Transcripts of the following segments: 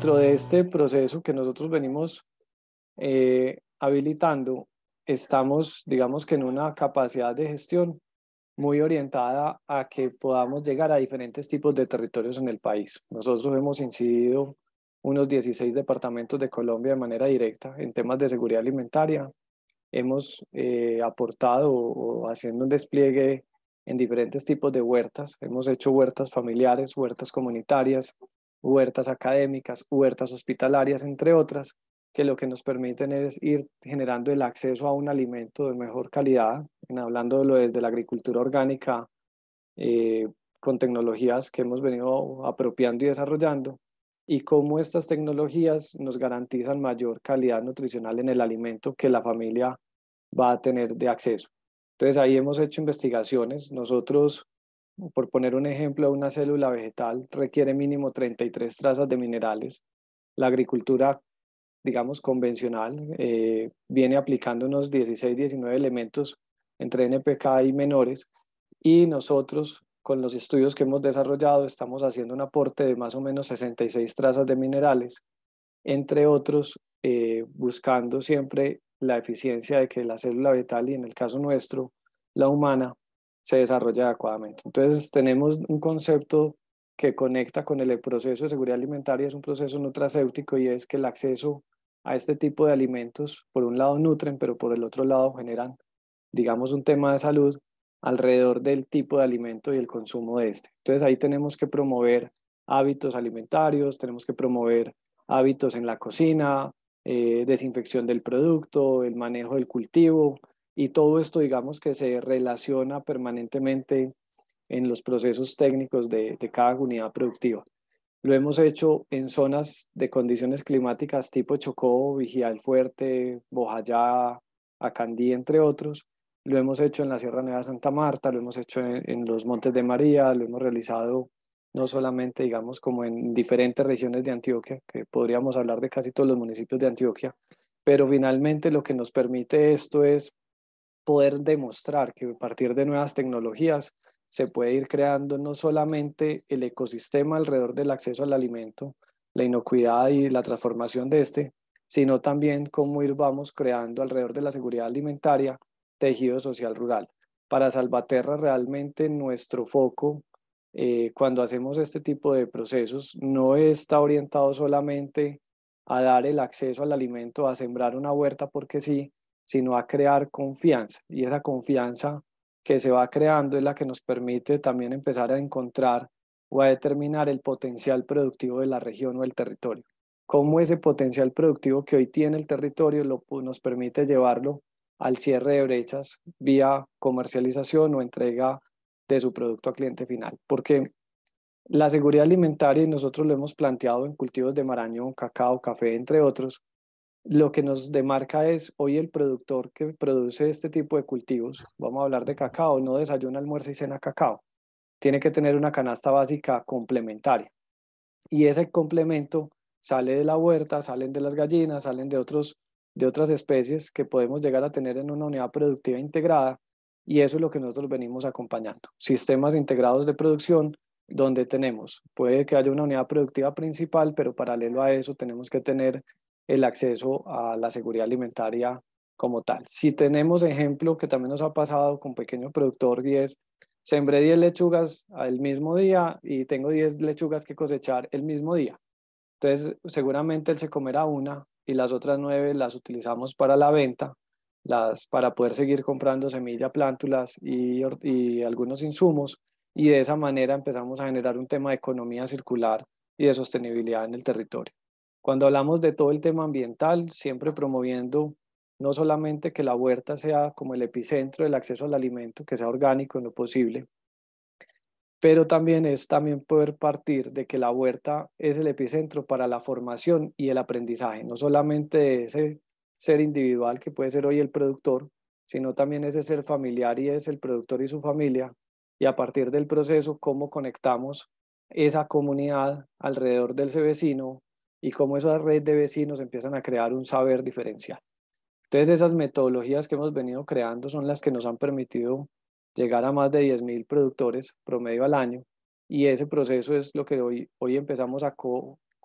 dentro de este proceso que nosotros venimos habilitando, estamos, digamos que en una capacidad de gestión muy orientada a que podamos llegar a diferentes tipos de territorios en el país. Nosotros hemos incidido unos 16 departamentos de Colombia de manera directa en temas de seguridad alimentaria. Hemos aportado o haciendo un despliegue en diferentes tipos de huertas. Hemos hecho huertas familiares, huertas comunitarias, huertas académicas, huertas hospitalarias, entre otras, que lo que nos permiten es ir generando el acceso a un alimento de mejor calidad, hablando de lo desde la agricultura orgánica, eh, con tecnologías que hemos venido apropiando y desarrollando, y cómo estas tecnologías nos garantizan mayor calidad nutricional en el alimento que la familia va a tener de acceso. Entonces ahí hemos hecho investigaciones. Nosotros, por poner un ejemplo, una célula vegetal requiere mínimo 33 trazas de minerales. La agricultura, digamos, convencional, viene aplicando unos 16, 19 elementos entre NPK y menores, y nosotros, con los estudios que hemos desarrollado, estamos haciendo un aporte de más o menos 66 trazas de minerales, entre otros, buscando siempre la eficiencia de que la célula vegetal, y en el caso nuestro, la humana, se desarrolle adecuadamente. Entonces tenemos un concepto que conecta con el proceso de seguridad alimentaria, es un proceso nutracéutico, y es que el acceso a este tipo de alimentos, por un lado nutren, pero por el otro lado generan, digamos, un tema de salud alrededor del tipo de alimento y el consumo de este. Entonces ahí tenemos que promover hábitos alimentarios, tenemos que promover hábitos en la cocina, desinfección del producto, el manejo del cultivo, y todo esto, digamos, que se relaciona permanentemente en los procesos técnicos de cada unidad productiva. Lo hemos hecho en zonas de condiciones climáticas tipo Chocó, Vigía del Fuerte, Bojayá, Acandí, entre otros. Lo hemos hecho en la Sierra Nevada de Santa Marta, lo hemos hecho en los Montes de María, lo hemos realizado no solamente, digamos, como en diferentes regiones de Antioquia, que podríamos hablar de casi todos los municipios de Antioquia, pero finalmente lo que nos permite esto es poder demostrar que a partir de nuevas tecnologías se puede ir creando no solamente el ecosistema alrededor del acceso al alimento, la inocuidad y la transformación de este, sino también cómo ir vamos creando alrededor de la seguridad alimentaria tejido social rural. Para Salvaterra, realmente nuestro foco, cuando hacemos este tipo de procesos, no está orientado solamente a dar el acceso al alimento, a sembrar una huerta porque sí, sino a crear confianza. Y esa confianza que se va creando es la que nos permite también empezar a encontrar o a determinar el potencial productivo de la región o el territorio. Cómo ese potencial productivo que hoy tiene el territorio nos permite llevarlo al cierre de brechas vía comercialización o entrega de su producto a cliente final. Porque la seguridad alimentaria, y nosotros lo hemos planteado en cultivos de marañón, cacao, café, entre otros, lo que nos demarca es hoy el productor que produce este tipo de cultivos, vamos a hablar de cacao, no desayuna, almuerza y cena cacao, tiene que tener una canasta básica complementaria, y ese complemento sale de la huerta, salen de las gallinas, salen de otras especies que podemos llegar a tener en una unidad productiva integrada, y eso es lo que nosotros venimos acompañando. Sistemas integrados de producción donde tenemos, puede que haya una unidad productiva principal, pero paralelo a eso tenemos que tener el acceso a la seguridad alimentaria como tal. Si tenemos ejemplo que también nos ha pasado con pequeño productor, y es sembré 10 lechugas el mismo día y tengo 10 lechugas que cosechar el mismo día. Entonces, seguramente él se comerá una y las otras 9 las utilizamos para la venta, para poder seguir comprando semilla, plántulas y algunos insumos. Y de esa manera empezamos a generar un tema de economía circular y de sostenibilidad en el territorio. Cuando hablamos de todo el tema ambiental, siempre promoviendo no solamente que la huerta sea como el epicentro del acceso al alimento, que sea orgánico en lo posible, pero también es también poder partir de que la huerta es el epicentro para la formación y el aprendizaje, no solamente de ese ser individual que puede ser hoy el productor, sino también ese ser familiar y es el productor y su familia, y a partir del proceso cómo conectamos esa comunidad alrededor del ese vecino y cómo esa red de vecinos empiezan a crear un saber diferencial. Entonces esas metodologías que hemos venido creando son las que nos han permitido llegar a más de 10.000 productores promedio al año, y ese proceso es lo que hoy empezamos a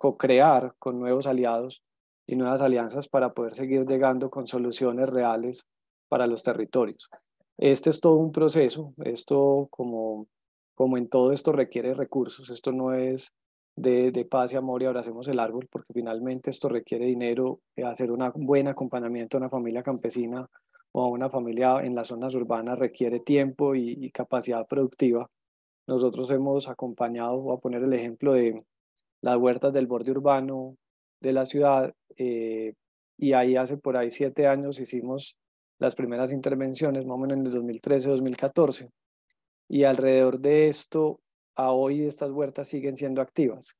co-crear con nuevos aliados y nuevas alianzas para poder seguir llegando con soluciones reales para los territorios. Este es todo un proceso, esto como en todo esto requiere recursos, esto no es de paz y amor y abracemos el árbol, porque finalmente esto requiere dinero, hacer un buen acompañamiento a una familia campesina o a una familia en las zonas urbanas requiere tiempo y capacidad productiva. Nosotros hemos acompañado, voy a poner el ejemplo de las huertas del borde urbano de la ciudad, y ahí hace por ahí 7 años hicimos las primeras intervenciones, más o menos en el 2013-2014, y alrededor de esto, a hoy estas huertas siguen siendo activas.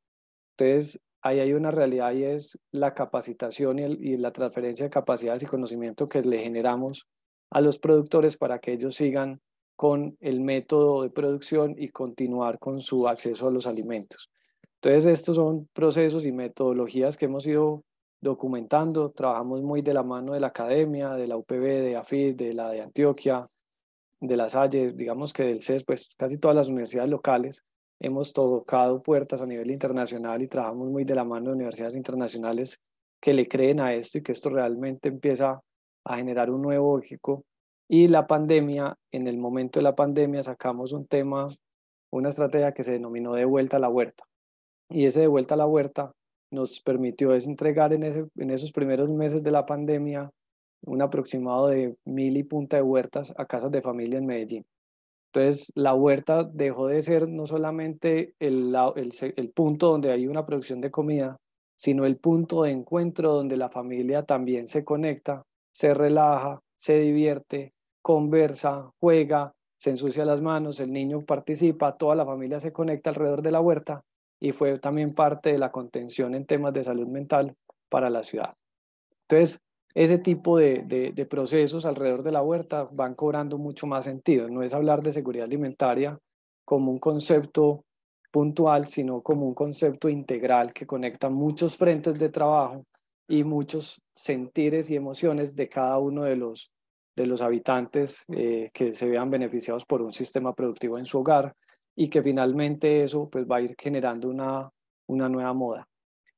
Entonces, ahí hay una realidad y es la capacitación y la transferencia de capacidades y conocimiento que le generamos a los productores para que ellos sigan con el método de producción y continuar con su acceso a los alimentos. Entonces, estos son procesos y metodologías que hemos ido documentando. Trabajamos muy de la mano de la academia, de la UPB, de AFID, de la de Antioquia, de La Salle, digamos que del CES, pues casi todas las universidades locales. Hemos tocado puertas a nivel internacional y trabajamos muy de la mano de universidades internacionales que le creen a esto y que esto realmente empieza a generar un nuevo eco. Y la pandemia, en el momento de la pandemia sacamos un tema, una estrategia que se denominó de vuelta a la huerta. Y ese de vuelta a la huerta nos permitió entregar en esos primeros meses de la pandemia un aproximado de 1.000 y punta de huertas a casas de familia en Medellín. Entonces, la huerta dejó de ser no solamente el punto donde hay una producción de comida, sino el punto de encuentro donde la familia también se conecta, se relaja, se divierte, conversa, juega, se ensucia las manos, el niño participa, toda la familia se conecta alrededor de la huerta y fue también parte de la contención en temas de salud mental para la ciudad. Entonces, ese tipo de procesos alrededor de la huerta van cobrando mucho más sentido. No es hablar de seguridad alimentaria como un concepto puntual, sino como un concepto integral que conecta muchos frentes de trabajo y muchos sentires y emociones de cada uno de los habitantes, que se vean beneficiados por un sistema productivo en su hogar y que finalmente eso pues, va a ir generando una nueva moda.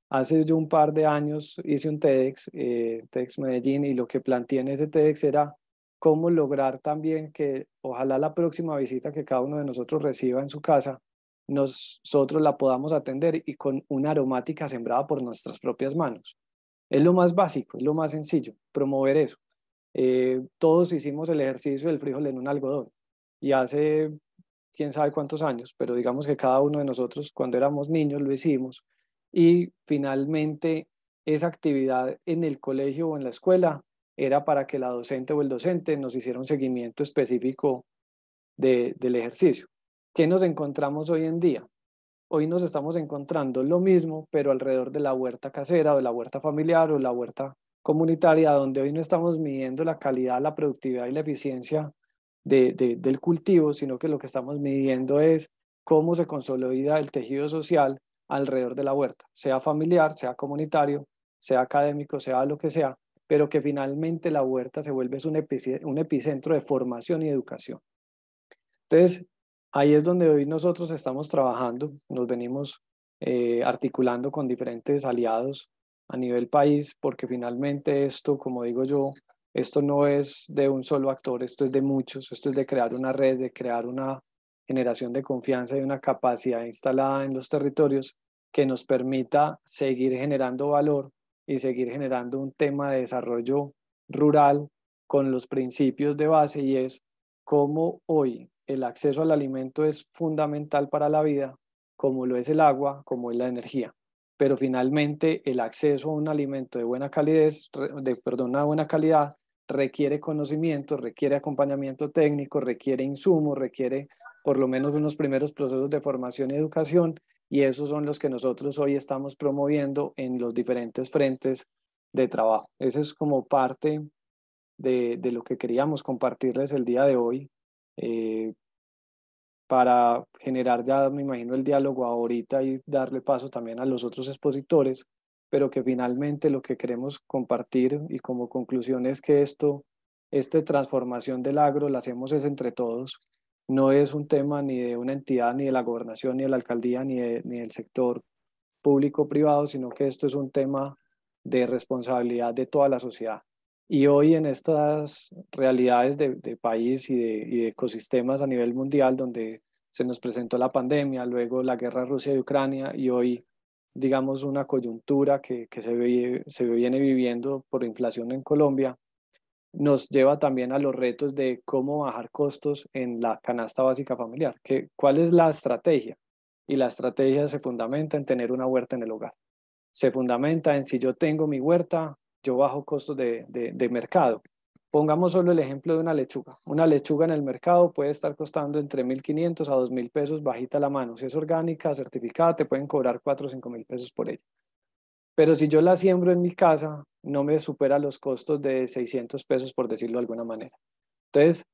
Hace yo un par de años hice un TEDx, TEDx Medellín, y lo que planteé en ese TEDx era cómo lograr también que ojalá la próxima visita que cada uno de nosotros reciba en su casa, nosotros la podamos atender y con una aromática sembrada por nuestras propias manos. Es lo más básico, es lo más sencillo, promover eso. Todos hicimos el ejercicio del frijol en un algodón y hace quién sabe cuántos años, pero digamos que cada uno de nosotros cuando éramos niños lo hicimos y finalmente esa actividad en el colegio o en la escuela era para que la docente o el docente nos hiciera un seguimiento específico del ejercicio. ¿Qué nos encontramos hoy en día? Hoy nos estamos encontrando lo mismo, pero alrededor de la huerta casera o de la huerta familiar o la huerta comunitaria, donde hoy no estamos midiendo la calidad, la productividad y la eficiencia del cultivo, sino que lo que estamos midiendo es cómo se consolida el tejido social alrededor de la huerta, sea familiar, sea comunitario, sea académico, sea lo que sea, pero que finalmente la huerta se vuelve un epicentro de formación y educación. Entonces, ahí es donde hoy nosotros estamos trabajando, nos venimos articulando con diferentes aliados a nivel país, porque finalmente esto, como digo yo, esto no es de un solo actor, esto es de muchos, esto es de crear una red, de crear una generación de confianza y una capacidad instalada en los territorios que nos permita seguir generando valor y seguir generando un tema de desarrollo rural con los principios de base y es cómo hoy el acceso al alimento es fundamental para la vida, como lo es el agua, como es la energía. Pero finalmente el acceso a un alimento de buena calidez, una buena calidad, requiere conocimiento, requiere acompañamiento técnico, requiere insumos, requiere por lo menos unos primeros procesos de formación y educación, y esos son los que nosotros hoy estamos promoviendo en los diferentes frentes de trabajo. Ese es como parte de lo que queríamos compartirles el día de hoy, eh, para generar ya, me imagino, el diálogo ahorita y darle paso también a los otros expositores, pero que finalmente lo que queremos compartir y como conclusión es que esta transformación del agro la hacemos es entre todos, no es un tema ni de una entidad, ni de la gobernación, ni de la alcaldía, ni del sector público-privado, sino que esto es un tema de responsabilidad de toda la sociedad. Y hoy en estas realidades de país y de ecosistemas a nivel mundial, donde se nos presentó la pandemia, luego la guerra de Rusia y Ucrania, y hoy, digamos, una coyuntura que se viene viviendo por inflación en Colombia, nos lleva también a los retos de cómo bajar costos en la canasta básica familiar. ¿Cuál es la estrategia? Y la estrategia se fundamenta en tener una huerta en el hogar. Se fundamenta en si yo tengo mi huerta, yo bajo costos de mercado. Pongamos solo el ejemplo de una lechuga. Una lechuga en el mercado puede estar costando entre 1.500 a 2.000 pesos bajita la mano. Si es orgánica, certificada, te pueden cobrar 4 o 5.000 pesos por ella. Pero si yo la siembro en mi casa, no me supera los costos de 600 pesos, por decirlo de alguna manera. Entonces,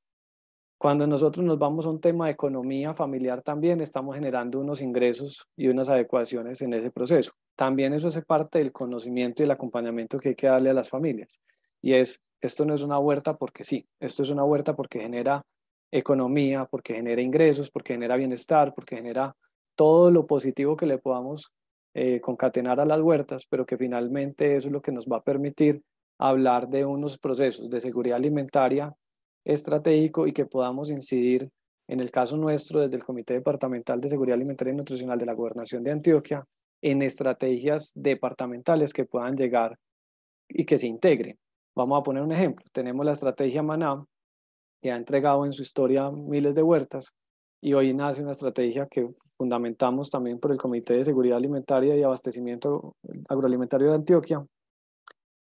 cuando nosotros nos vamos a un tema de economía familiar también, estamos generando unos ingresos y unas adecuaciones en ese proceso. También eso hace parte del conocimiento y el acompañamiento que hay que darle a las familias. Y esto no es una huerta porque sí, esto es una huerta porque genera economía, porque genera ingresos, porque genera bienestar, porque genera todo lo positivo que le podamos concatenar a las huertas, pero que finalmente eso es lo que nos va a permitir hablar de unos procesos de seguridad alimentaria estratégico y que podamos incidir, en el caso nuestro, desde el Comité Departamental de Seguridad Alimentaria y Nutricional de la Gobernación de Antioquia, en estrategias departamentales que puedan llegar y que se integren. Vamos a poner un ejemplo. Tenemos la estrategia Maná, que ha entregado en su historia miles de huertas, y hoy nace una estrategia que fundamentamos también por el Comité de Seguridad Alimentaria y Abastecimiento Agroalimentario de Antioquia,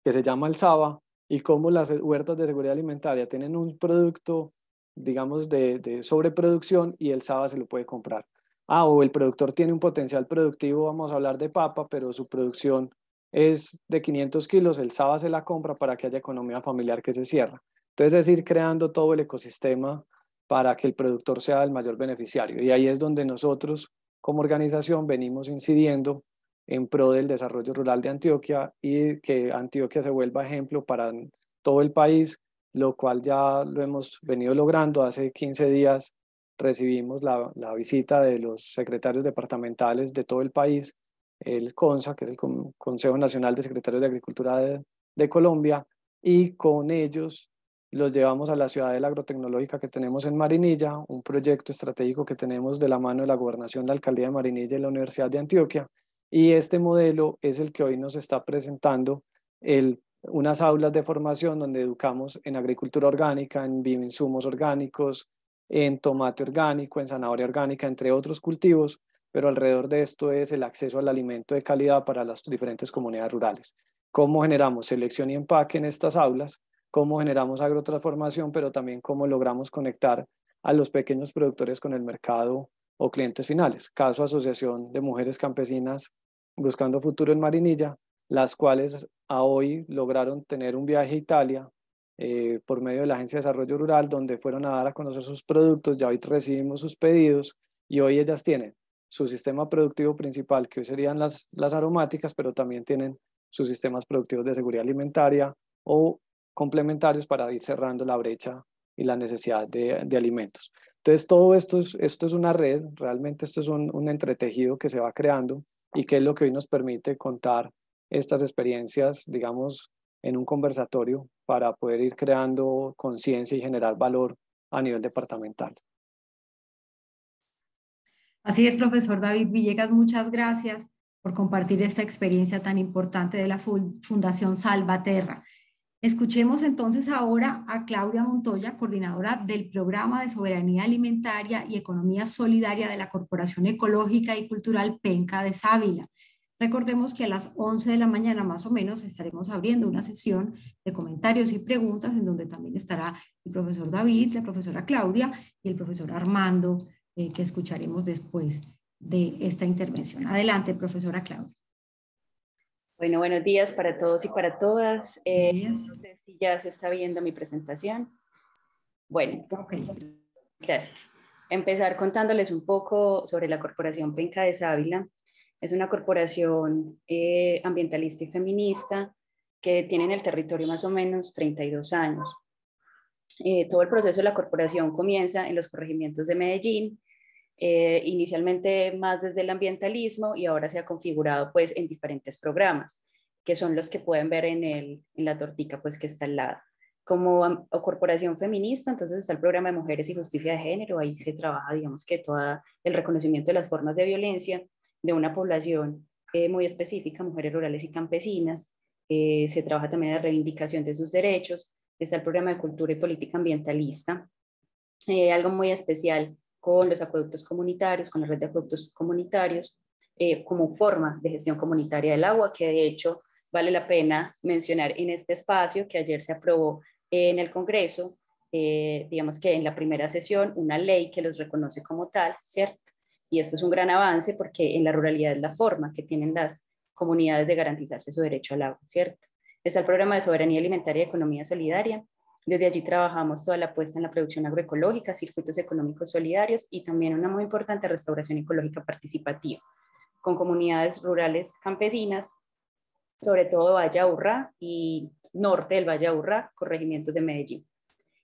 que se llama el SABA, y cómo las huertas de seguridad alimentaria tienen un producto, digamos, de sobreproducción y el SABA se lo puede comprar. O el productor tiene un potencial productivo, vamos a hablar de papa, pero su producción es de 500 kilos, el SABA se la compra para que haya economía familiar que se cierra. Entonces es ir creando todo el ecosistema para que el productor sea el mayor beneficiario. Y ahí es donde nosotros como organización venimos incidiendo en pro del desarrollo rural de Antioquia y que Antioquia se vuelva ejemplo para todo el país, lo cual ya lo hemos venido logrando. Hace 15 días recibimos la visita de los secretarios departamentales de todo el país, el CONSA, que es el Consejo Nacional de Secretarios de Agricultura de Colombia, y con ellos los llevamos a la ciudadela agrotecnológica que tenemos en Marinilla, un proyecto estratégico que tenemos de la mano de la Gobernación, la Alcaldía de Marinilla y la Universidad de Antioquia. Y este modelo es el que hoy nos está presentando unas aulas de formación donde educamos en agricultura orgánica, en bioinsumos orgánicos, en tomate orgánico, en zanahoria orgánica, entre otros cultivos, pero alrededor de esto es el acceso al alimento de calidad para las diferentes comunidades rurales. ¿Cómo generamos selección y empaque en estas aulas? ¿Cómo generamos agrotransformación? Pero también cómo logramos conectar a los pequeños productores con el mercado o clientes finales. Caso Asociación de Mujeres Campesinas Buscando Futuro en Marinilla, las cuales a hoy lograron tener un viaje a Italia por medio de la Agencia de Desarrollo Rural, donde fueron a dar a conocer sus productos. Ya hoy recibimos sus pedidos y hoy ellas tienen su sistema productivo principal, que hoy serían las aromáticas, pero también tienen sus sistemas productivos de seguridad alimentaria o complementarios para ir cerrando la brecha y la necesidad de alimentos. Entonces, todo esto es una red, realmente esto es un entretejido que se va creando y que es lo que hoy nos permite contar estas experiencias, digamos, en un conversatorio para poder ir creando conciencia y generar valor a nivel departamental. Así es, profesor David Villegas, muchas gracias por compartir esta experiencia tan importante de la Fundación Salvaterra. Escuchemos entonces ahora a Claudia Montoya, coordinadora del Programa de Soberanía Alimentaria y Economía Solidaria de la Corporación Ecológica y Cultural Penca de Sávila. Recordemos que a las 11 de la mañana más o menos estaremos abriendo una sesión de comentarios y preguntas en donde también estará el profesor David, la profesora Claudia y el profesor Armando, que escucharemos después de esta intervención. Adelante, profesora Claudia. Bueno, buenos días para todos y para todas. Buenos días. No sé si ya se está viendo mi presentación. Bueno, okay. Gracias. Empezar contándoles un poco sobre la Corporación Penca de Sávila. Es una corporación ambientalista y feminista que tiene en el territorio más o menos 32 años. Todo el proceso de la corporación comienza en los corregimientos de Medellín, inicialmente más desde el ambientalismo y ahora se ha configurado pues en diferentes programas, que son los que pueden ver en la tortica pues que está al lado. Como corporación feminista, entonces está el programa de Mujeres y Justicia de Género, ahí se trabaja, digamos que todo el reconocimiento de las formas de violencia de una población muy específica, mujeres rurales y campesinas. Se trabaja también en la reivindicación de sus derechos. Está el programa de Cultura y Política Ambientalista, algo muy especial con los acueductos comunitarios, con la red de acueductos comunitarios, como forma de gestión comunitaria del agua, que de hecho vale la pena mencionar en este espacio que ayer se aprobó en el Congreso, digamos que en la primera sesión, una ley que los reconoce como tal, ¿cierto? Y esto es un gran avance porque en la ruralidad es la forma que tienen las comunidades de garantizarse su derecho al agua, ¿cierto? Está el programa de soberanía alimentaria y economía solidaria. Desde allí trabajamos toda la apuesta en la producción agroecológica, circuitos económicos solidarios y también una muy importante restauración ecológica participativa, con comunidades rurales campesinas, sobre todo Valle Aburrá y norte del Valle Aburrá, corregimientos de Medellín.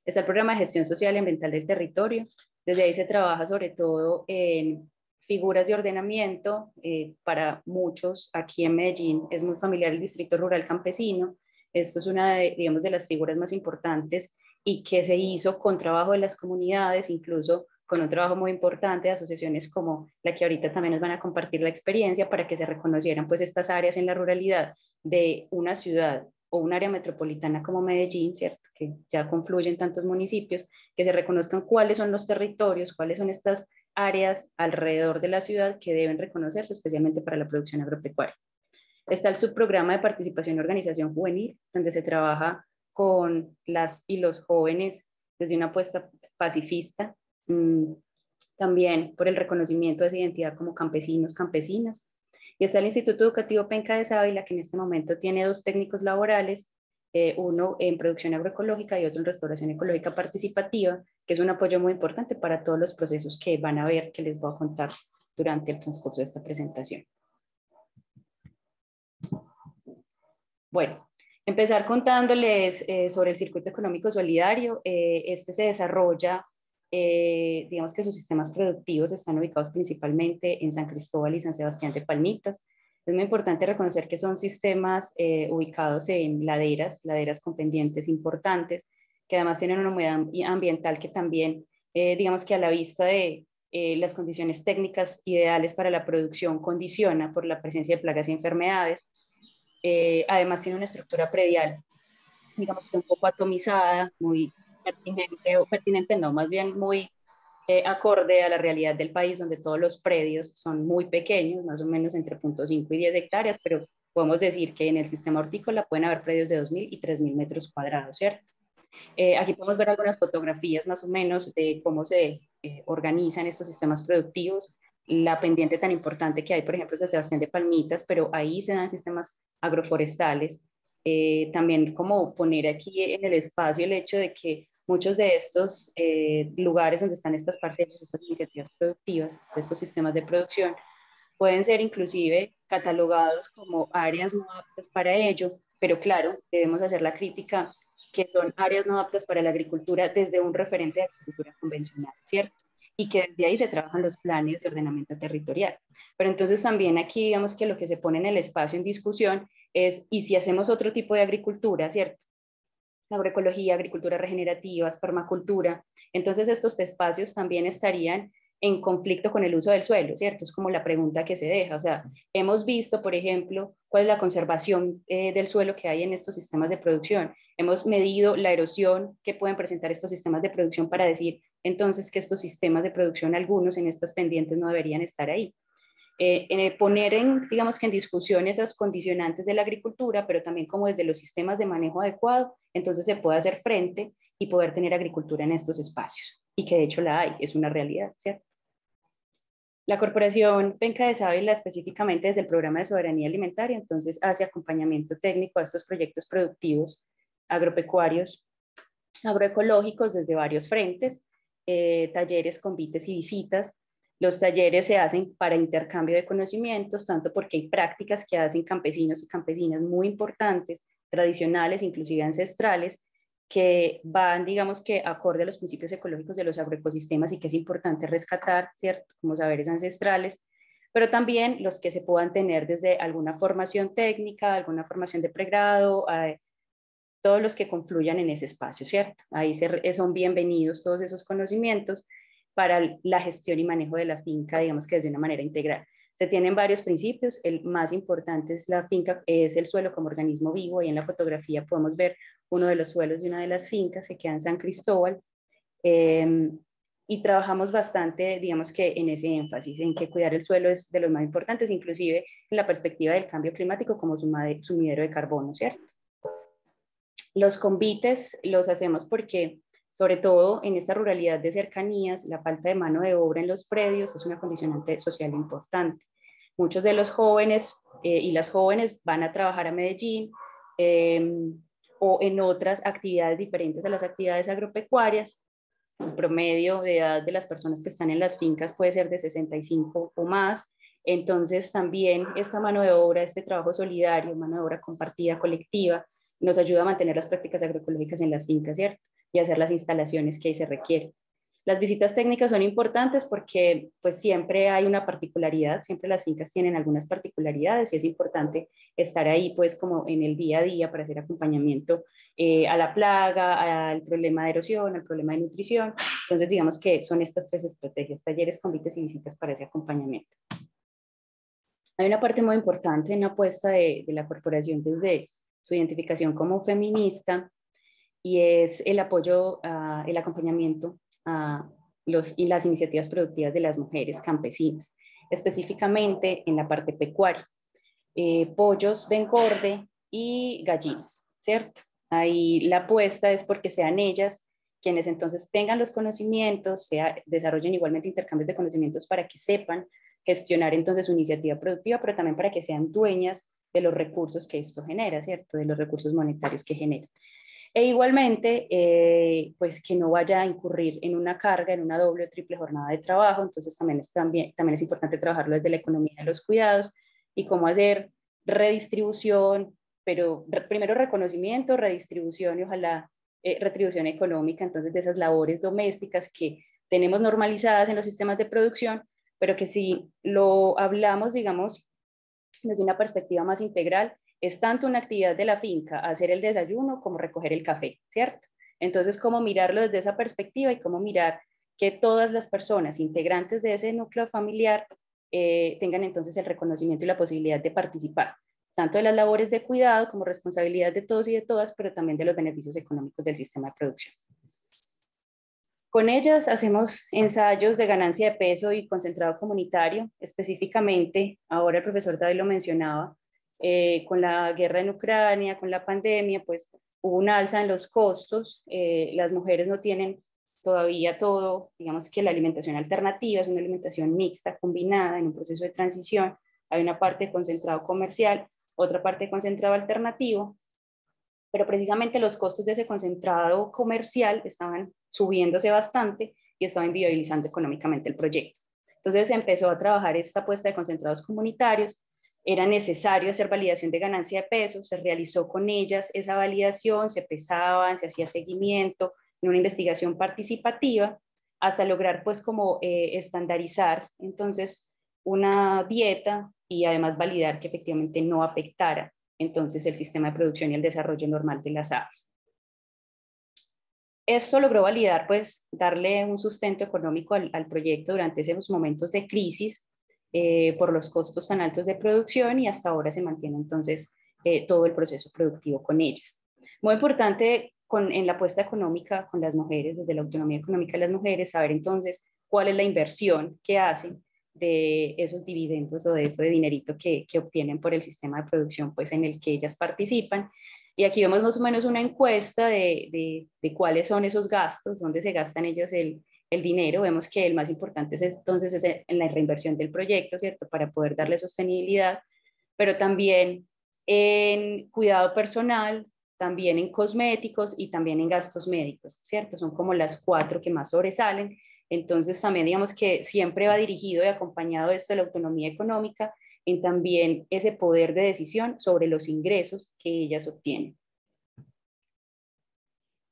Está el programa de gestión social y ambiental del territorio. Desde ahí se trabaja sobre todo en figuras de ordenamiento. Para muchos aquí en Medellín es muy familiar el distrito rural campesino. Esto es una de, digamos, de las figuras más importantes y que se hizo con trabajo de las comunidades, incluso con un trabajo muy importante de asociaciones como la que ahorita también nos van a compartir la experiencia para que se reconocieran pues estas áreas en la ruralidad de una ciudad o un área metropolitana como Medellín, ¿cierto? Que ya confluyen tantos municipios, que se reconozcan cuáles son los territorios, cuáles son estas áreas alrededor de la ciudad que deben reconocerse, especialmente para la producción agropecuaria. Está el subprograma de participación y organización juvenil, donde se trabaja con las y los jóvenes desde una apuesta pacifista, también por el reconocimiento de su identidad como campesinos, campesinas. Y está el Instituto Educativo Penca de Sávila, que en este momento tiene 2 técnicos laborales, uno en producción agroecológica y otro en restauración ecológica participativa, que es un apoyo muy importante para todos los procesos que van a ver, que les voy a contar durante el transcurso de esta presentación. Bueno, empezar contándoles sobre el circuito económico solidario. Este se desarrolla, digamos que sus sistemas productivos están ubicados principalmente en San Cristóbal y San Sebastián de Palmitas. Es muy importante reconocer que son sistemas ubicados en laderas con pendientes importantes, que además tienen una humedad ambiental que también, digamos que a la vista de las condiciones técnicas ideales para la producción condiciona por la presencia de plagas y enfermedades. Además tiene una estructura predial, digamos que un poco atomizada, muy pertinente, o pertinente no, más bien muy acorde a la realidad del país, donde todos los predios son muy pequeños, más o menos entre 0.5 y 10 hectáreas, pero podemos decir que en el sistema hortícola pueden haber predios de 2.000 y 3.000 metros cuadrados, ¿cierto? Aquí podemos ver algunas fotografías más o menos de cómo se organizan estos sistemas productivos, la pendiente tan importante que hay, por ejemplo, de Sebastián de Palmitas, pero ahí se dan sistemas agroforestales. También como poner aquí en el espacio el hecho de que muchos de estos lugares donde están estas parcelas, estas iniciativas productivas, de estos sistemas de producción, pueden ser inclusive catalogados como áreas no aptas para ello, pero claro, debemos hacer la crítica que son áreas no aptas para la agricultura desde un referente de agricultura convencional, ¿cierto? Y que desde ahí se trabajan los planes de ordenamiento territorial. Pero entonces también aquí digamos que lo que se pone en el espacio en discusión es, ¿y si hacemos otro tipo de agricultura, ¿cierto? Agroecología, agricultura regenerativa, permacultura. Entonces estos espacios también estarían en conflicto con el uso del suelo, ¿cierto? Es como la pregunta que se deja. O sea, hemos visto, por ejemplo, cuál es la conservación del suelo que hay en estos sistemas de producción. Hemos medido la erosión que pueden presentar estos sistemas de producción para decir entonces que estos sistemas de producción, algunos en estas pendientes no deberían estar ahí. Poner digamos que en discusión esas condicionantes de la agricultura, pero también como desde los sistemas de manejo adecuado, entonces se puede hacer frente y poder tener agricultura en estos espacios, y que de hecho la hay, es una realidad, ¿cierto? La Corporación Penca de Sávila, específicamente desde el Programa de Soberanía Alimentaria, entonces hace acompañamiento técnico a estos proyectos productivos agropecuarios, agroecológicos desde varios frentes, talleres, convites y visitas. Los talleres se hacen para intercambio de conocimientos, tanto porque hay prácticas que hacen campesinos y campesinas muy importantes, tradicionales, inclusive ancestrales, que van, digamos que acorde a los principios ecológicos de los agroecosistemas y que es importante rescatar, ¿cierto? Como saberes ancestrales, pero también los que se puedan tener desde alguna formación técnica, alguna formación de pregrado, todos los que confluyan en ese espacio, ¿cierto? Ahí son bienvenidos todos esos conocimientos para la gestión y manejo de la finca, digamos que de una manera integral. Se tienen varios principios, el más importante es la finca, es el suelo como organismo vivo, y en la fotografía podemos ver uno de los suelos de una de las fincas que queda en San Cristóbal, y trabajamos bastante, digamos que en ese énfasis, en que cuidar el suelo es de los más importantes, inclusive en la perspectiva del cambio climático como sumidero de carbono, ¿cierto? Los convites los hacemos porque, sobre todo en esta ruralidad de cercanías, la falta de mano de obra en los predios es una condicionante social importante. Muchos de los jóvenes y las jóvenes van a trabajar a Medellín o en otras actividades diferentes a las actividades agropecuarias. El promedio de edad de las personas que están en las fincas puede ser de 65 o más. Entonces también esta mano de obra, este trabajo solidario, mano de obra compartida, colectiva, nos ayuda a mantener las prácticas agroecológicas en las fincas, ¿cierto? Y hacer las instalaciones que ahí se requieren. Las visitas técnicas son importantes porque pues siempre hay una particularidad, siempre las fincas tienen algunas particularidades y es importante estar ahí pues como en el día a día para hacer acompañamiento a la plaga, al problema de erosión, al problema de nutrición. Entonces digamos que son estas tres estrategias: talleres, convites y visitas para ese acompañamiento. Hay una parte muy importante en la apuesta de la corporación desde su identificación como feminista, y es el apoyo, el acompañamiento a y las iniciativas productivas de las mujeres campesinas, específicamente en la parte pecuaria, pollos de engorde y gallinas, ¿cierto? Ahí la apuesta es porque sean ellas quienes entonces tengan los conocimientos, desarrollen igualmente intercambios de conocimientos para que sepan gestionar entonces su iniciativa productiva, pero también para que sean dueñas de los recursos que esto genera, ¿cierto? De los recursos monetarios que genera. E igualmente, pues que no vaya a incurrir en una carga, en una doble o triple jornada de trabajo. Entonces también es importante trabajarlo desde la economía de los cuidados y cómo hacer redistribución, pero primero reconocimiento, redistribución y ojalá retribución económica, entonces de esas labores domésticas que tenemos normalizadas en los sistemas de producción, pero que si lo hablamos, digamos, desde una perspectiva más integral, es tanto una actividad de la finca, hacer el desayuno, como recoger el café, ¿cierto? Entonces, cómo mirarlo desde esa perspectiva y cómo mirar que todas las personas integrantes de ese núcleo familiar tengan entonces el reconocimiento y la posibilidad de participar, tanto de las labores de cuidado como responsabilidad de todos y de todas, pero también de los beneficios económicos del sistema de producción. Con ellas hacemos ensayos de ganancia de peso y concentrado comunitario, específicamente, ahora el profesor David lo mencionaba, con la guerra en Ucrania, con la pandemia, pues hubo un alza en los costos, las mujeres no tienen todavía todo, digamos que la alimentación alternativa es una alimentación mixta, combinada en un proceso de transición, hay una parte de concentrado comercial, otra parte de concentrado alternativo, pero precisamente los costos de ese concentrado comercial estaban subiéndose bastante y estaban inviabilizando económicamente el proyecto. Entonces se empezó a trabajar esta apuesta de concentrados comunitarios, era necesario hacer validación de ganancia de peso, se realizó con ellas esa validación, se pesaban, se hacía seguimiento en una investigación participativa hasta lograr pues como estandarizar entonces una dieta y además validar que efectivamente no afectara entonces el sistema de producción y el desarrollo normal de las aves. Esto logró validar, pues, darle un sustento económico al proyecto durante esos momentos de crisis por los costos tan altos de producción, y hasta ahora se mantiene entonces todo el proceso productivo con ellas. Muy importante en la apuesta económica con las mujeres, desde la autonomía económica de las mujeres, saber entonces cuál es la inversión que hacen de esos dividendos o de ese dinerito que obtienen por el sistema de producción pues, en el que ellas participan. Y aquí vemos más o menos una encuesta de cuáles son esos gastos, dónde se gastan ellos el dinero. Vemos que el más importante es entonces es en la reinversión del proyecto, ¿cierto? Para poder darle sostenibilidad, pero también en cuidado personal, también en cosméticos y también en gastos médicos, ¿cierto? Son como las 4 que más sobresalen. Entonces también digamos que siempre va dirigido y acompañado de esto de la autonomía económica en también ese poder de decisión sobre los ingresos que ellas obtienen.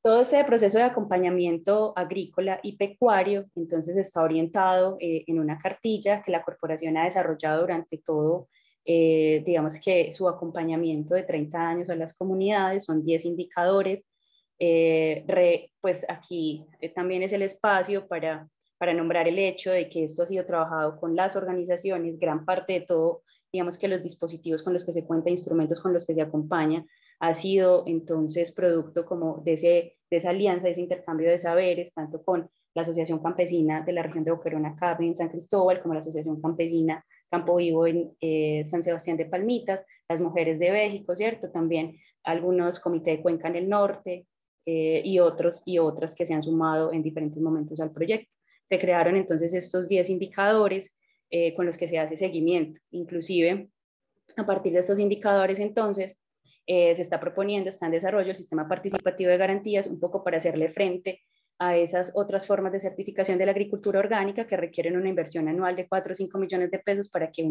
Todo ese proceso de acompañamiento agrícola y pecuario, entonces está orientado en una cartilla que la corporación ha desarrollado durante todo, digamos que su acompañamiento de 30 años a las comunidades, son 10 indicadores. Pues aquí también es el espacio para nombrar el hecho de que esto ha sido trabajado con las organizaciones, gran parte de todo, digamos que los dispositivos con los que se cuenta, instrumentos con los que se acompaña, ha sido entonces producto como de esa alianza, de ese intercambio de saberes, tanto con la Asociación Campesina de la región de Boquerón, Cabe, en San Cristóbal, como la Asociación Campesina Campo Vivo en San Sebastián de Palmitas, las mujeres de México, ¿cierto? También algunos comités de Cuenca en el norte y otros y otras que se han sumado en diferentes momentos al proyecto. Se crearon entonces estos 10 indicadores con los que se hace seguimiento. Inclusive, a partir de estos indicadores, entonces, se está proponiendo, está en desarrollo el sistema participativo de garantías, un poco para hacerle frente a esas otras formas de certificación de la agricultura orgánica que requieren una inversión anual de 4 o 5 millones de pesos para que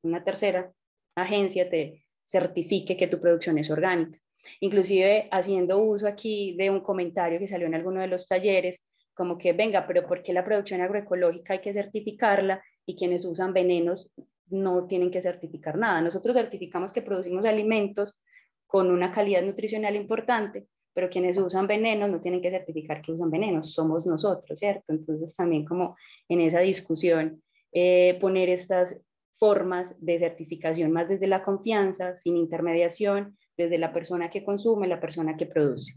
una tercera agencia te certifique que tu producción es orgánica. Inclusive haciendo uso aquí de un comentario que salió en alguno de los talleres, como que venga, pero ¿por qué la producción agroecológica hay que certificarla y quienes usan venenos no tienen que certificar nada? Nosotros certificamos que producimos alimentos con una calidad nutricional importante, pero quienes usan venenos no tienen que certificar que usan venenos, somos nosotros, ¿cierto? Entonces también como en esa discusión poner estas formas de certificación más desde la confianza, sin intermediación, desde la persona que consume, la persona que produce.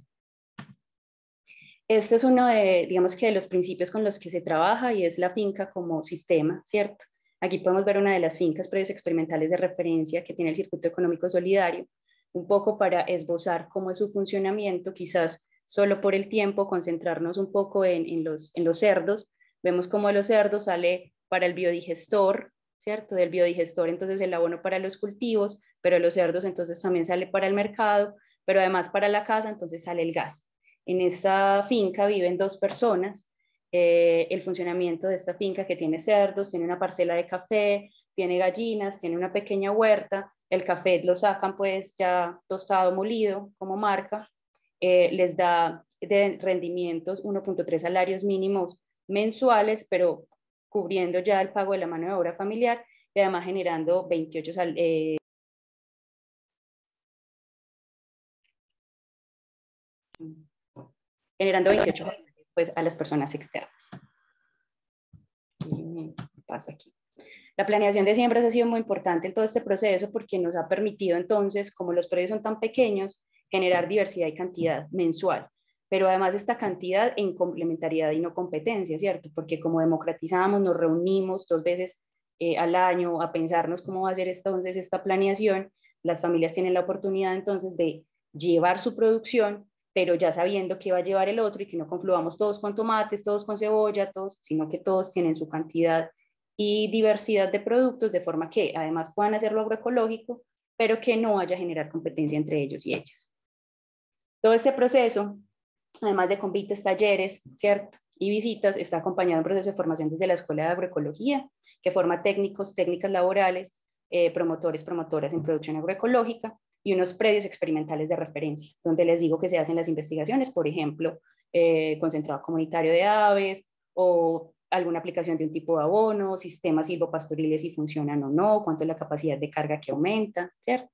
Este es uno de, digamos que de los principios con los que se trabaja y es la finca como sistema, ¿cierto? Aquí podemos ver una de las fincas predios experimentales de referencia que tiene el Circuito Económico Solidario, un poco para esbozar cómo es su funcionamiento, quizás solo por el tiempo, concentrarnos un poco en los cerdos. Vemos cómo de los cerdos sale para el biodigestor, ¿cierto? Del biodigestor entonces el abono para los cultivos, pero de los cerdos entonces también sale para el mercado, pero además para la casa entonces sale el gas. En esta finca viven 2 personas. El funcionamiento de esta finca que tiene cerdos, tiene una parcela de café, tiene gallinas, tiene una pequeña huerta. El café lo sacan pues ya tostado, molido como marca. Les da de rendimientos 1.3 salarios mínimos mensuales, pero cubriendo ya el pago de la mano de obra familiar y además generando 28 pues, a las personas externas. Paso aquí. La planeación de siembras ha sido muy importante en todo este proceso porque nos ha permitido entonces, como los predios son tan pequeños, generar diversidad y cantidad mensual. Pero además esta cantidad en complementariedad y no competencia, ¿cierto? Porque como democratizamos, nos reunimos 2 veces al año a pensarnos cómo va a ser entonces esta planeación, las familias tienen la oportunidad entonces de llevar su producción, pero ya sabiendo qué va a llevar el otro y que no confluamos todos con tomates, todos con cebolla, todos, sino que todos tienen su cantidad y diversidad de productos de forma que además puedan hacerlo agroecológico, pero que no vaya a generar competencia entre ellos y ellas. Todo este proceso, además de convites, talleres, ¿cierto? Y visitas, está acompañado de un proceso de formación desde la Escuela de Agroecología, que forma técnicos, técnicas laborales, promotores, promotoras en producción agroecológica y unos predios experimentales de referencia, donde les digo que se hacen las investigaciones, por ejemplo, concentrado comunitario de aves o alguna aplicación de un tipo de abono, sistemas silvopastoriles si funcionan o no, cuánto es la capacidad de carga que aumenta, ¿cierto?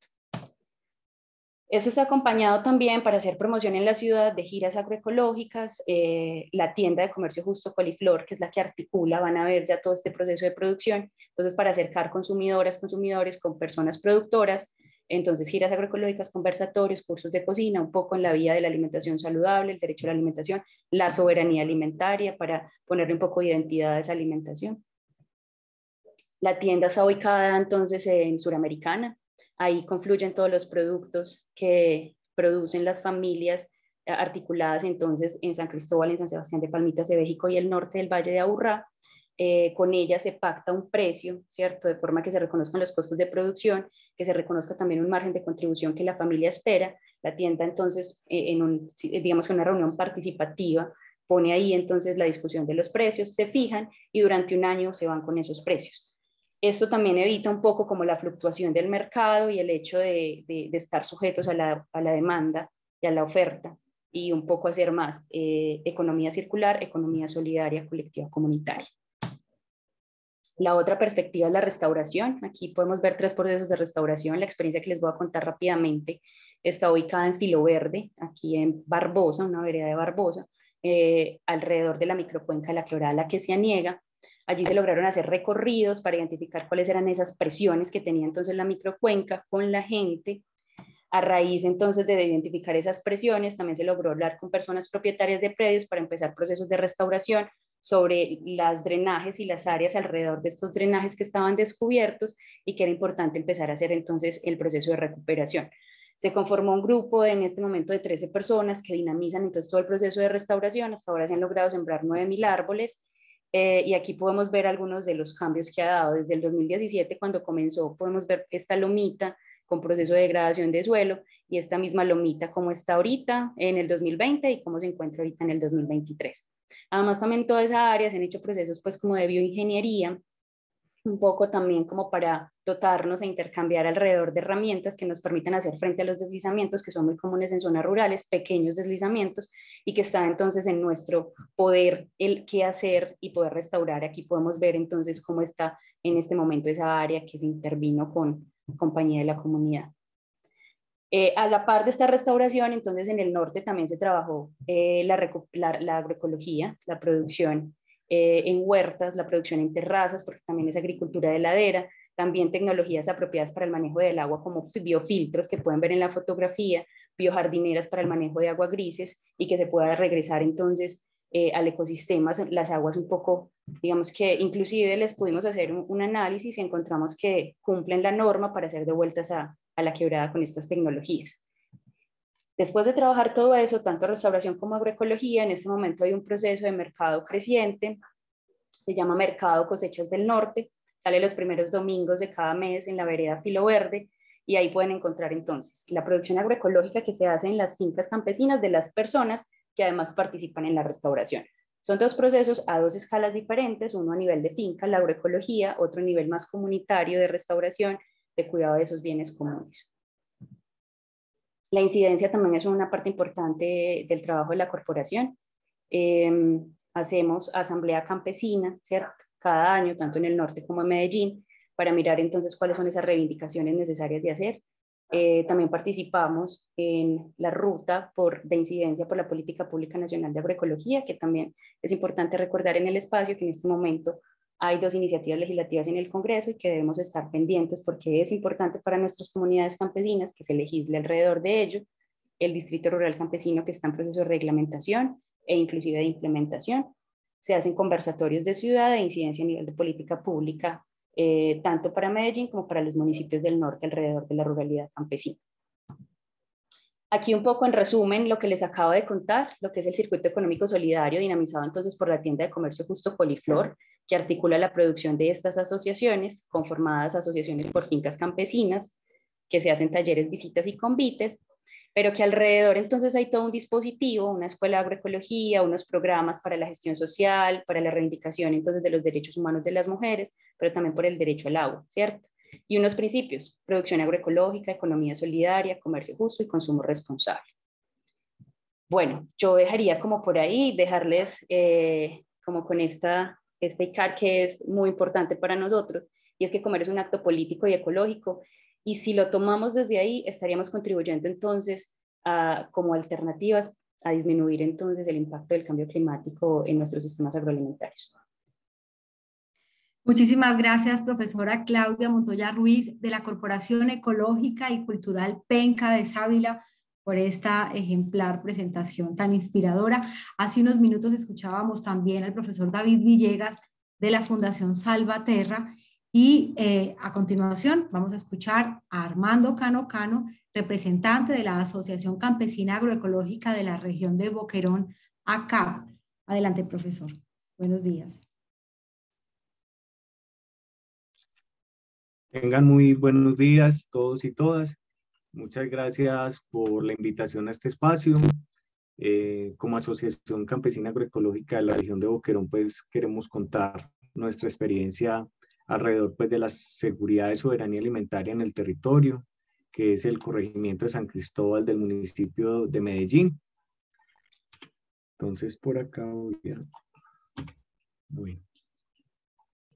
Eso está acompañado también para hacer promoción en la ciudad de giras agroecológicas, la tienda de comercio justo Coliflor, que es la que articula, van a ver ya todo este proceso de producción, entonces para acercar consumidoras, consumidores con personas productoras, entonces giras agroecológicas, conversatorios, cursos de cocina, un poco en la vía de la alimentación saludable, el derecho a la alimentación, la soberanía alimentaria, para ponerle un poco de identidad a esa alimentación. La tienda está ubicada entonces en Suramericana. Ahí confluyen todos los productos que producen las familias articuladas entonces en San Cristóbal, en San Sebastián de Palmitas de México y el norte del Valle de Aburrá. Con ella se pacta un precio, ¿cierto? De forma que se reconozcan los costos de producción, que se reconozca también un margen de contribución que la familia espera. La tienda entonces, digamos que una reunión participativa, pone ahí entonces la discusión de los precios, se fijan y durante un año se van con esos precios. Esto también evita un poco como la fluctuación del mercado y el hecho de estar sujetos a la demanda y a la oferta. y un poco hacer más economía circular, economía solidaria, colectiva, comunitaria. La otra perspectiva es la restauración. Aquí podemos ver 3 procesos de restauración. La experiencia que les voy a contar rápidamente está ubicada en Filo Verde, aquí en Barbosa, una vereda de Barbosa, alrededor de la microcuenca de la Quebrada La Quesaniega. Allí se lograron hacer recorridos para identificar cuáles eran esas presiones que tenía entonces la microcuenca con la gente. A raíz entonces de identificar esas presiones, también se logró hablar con personas propietarias de predios para empezar procesos de restauración sobre los drenajes y las áreas alrededor de estos drenajes que estaban descubiertos y que era importante empezar a hacer entonces el proceso de recuperación. Se conformó un grupo en este momento de 13 personas que dinamizan entonces todo el proceso de restauración. Hasta ahora se han logrado sembrar 9.000 árboles y aquí podemos ver algunos de los cambios que ha dado. Desde el 2017, cuando comenzó, podemos ver esta lomita con proceso de degradación de suelo y esta misma lomita como está ahorita en el 2020 y cómo se encuentra ahorita en el 2023. Además, también en toda esa área se han hecho procesos pues como de bioingeniería, un poco también como para dotarnos e intercambiar alrededor de herramientas que nos permitan hacer frente a los deslizamientos que son muy comunes en zonas rurales, pequeños deslizamientos, y que está entonces en nuestro poder el qué hacer y poder restaurar. Aquí podemos ver entonces cómo está en este momento esa área que se intervino con compañía de la comunidad. A la par de esta restauración, entonces en el norte también se trabajó la agroecología, la producción en huertas, la producción en terrazas, porque también es agricultura de ladera, también tecnologías apropiadas para el manejo del agua como biofiltros que pueden ver en la fotografía, biojardineras para el manejo de agua grises y que se pueda regresar entonces al ecosistema, las aguas un poco, digamos que inclusive les pudimos hacer un análisis y encontramos que cumplen la norma para ser devueltas a la quebrada con estas tecnologías. Después de trabajar todo eso, tanto restauración como agroecología, en este momento hay un proceso de mercado creciente, se llama Mercado Cosechas del Norte, sale los primeros domingos de cada mes en la vereda Filo Verde, y ahí pueden encontrar entonces la producción agroecológica que se hace en las fincas campesinas de las personas que además participan en la restauración. Son 2 procesos a 2 escalas diferentes, uno a nivel de finca, la agroecología, otro a nivel más comunitario de restauración, de cuidado de esos bienes comunes. La incidencia también es una parte importante del trabajo de la corporación. Hacemos asamblea campesina, ¿cierto? Cada año, tanto en el norte como en Medellín, para mirar entonces cuáles son esas reivindicaciones necesarias de hacer. También participamos en la ruta de incidencia por la Política Pública Nacional de Agroecología, que también es importante recordar en el espacio que en este momento hay 2 iniciativas legislativas en el Congreso y que debemos estar pendientes porque es importante para nuestras comunidades campesinas que se legisle alrededor de ello. El Distrito Rural Campesino, que está en proceso de reglamentación e inclusive de implementación. Se hacen conversatorios de ciudad e incidencia a nivel de política pública, tanto para Medellín como para los municipios del norte alrededor de la ruralidad campesina. Aquí un poco en resumen lo que les acabo de contar, lo que es el circuito económico solidario dinamizado entonces por la tienda de comercio Justo Coliflor, que articula la producción de estas asociaciones, conformadas asociaciones por fincas campesinas, que se hacen talleres, visitas y convites, pero que alrededor entonces hay todo un dispositivo, una escuela de agroecología, unos programas para la gestión social, para la reivindicación entonces de los derechos humanos de las mujeres, pero también por el derecho al agua, ¿cierto? Y unos principios: producción agroecológica, economía solidaria, comercio justo y consumo responsable. Bueno, yo dejaría como por ahí, dejarles como con este ICAR que es muy importante para nosotros, y es que comer es un acto político y ecológico, y si lo tomamos desde ahí, estaríamos contribuyendo entonces como alternativas a disminuir entonces el impacto del cambio climático en nuestros sistemas agroalimentarios. Muchísimas gracias, profesora Claudia Montoya Ruiz, de la Corporación Ecológica y Cultural Penca de Sábila, por esta ejemplar presentación tan inspiradora. Hace unos minutos escuchábamos también al profesor David Villegas de la Fundación Salvaterra y a continuación vamos a escuchar a Armando Cano Cano, representante de la Asociación Campesina Agroecológica de la región de Boquerón, ACAP. Adelante, profesor. Buenos días. Tengan muy buenos días todos y todas. Muchas gracias por la invitación a este espacio. Como Asociación Campesina Agroecológica de la región de Boquerón, pues queremos contar nuestra experiencia alrededor pues, de la seguridad y soberanía alimentaria en el territorio, que es el corregimiento de San Cristóbal del municipio de Medellín. Entonces por acá voy a... Bueno,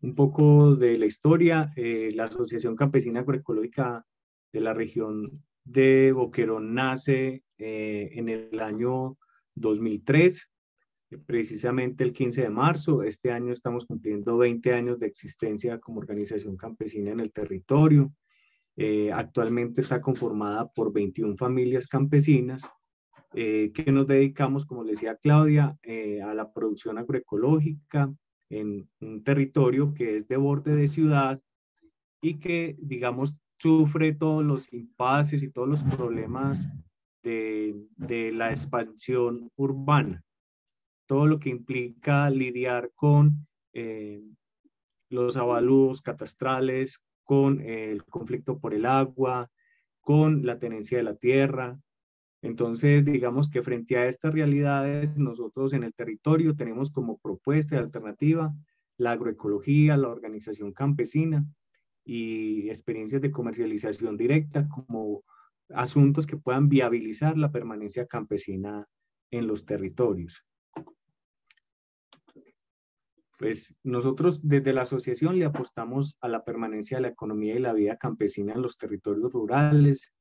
un poco de la historia. La Asociación Campesina Agroecológica de la región de Boquerón nace en el año 2003, precisamente el 15 de marzo. Este año estamos cumpliendo 20 años de existencia como organización campesina en el territorio. Actualmente está conformada por 21 familias campesinas que nos dedicamos, como le decía Claudia, a la producción agroecológica en un territorio que es de borde de ciudad y que, digamos, sufre todos los impases y todos los problemas de la expansión urbana. Todo lo que implica lidiar con los avalúos catastrales, con el conflicto por el agua, con la tenencia de la tierra. Entonces, digamos que frente a estas realidades, nosotros en el territorio tenemos como propuesta y alternativa la agroecología, la organización campesina y experiencias de comercialización directa como asuntos que puedan viabilizar la permanencia campesina en los territorios. Pues nosotros desde la asociación le apostamos a la permanencia de la economía y la vida campesina en los territorios rurales,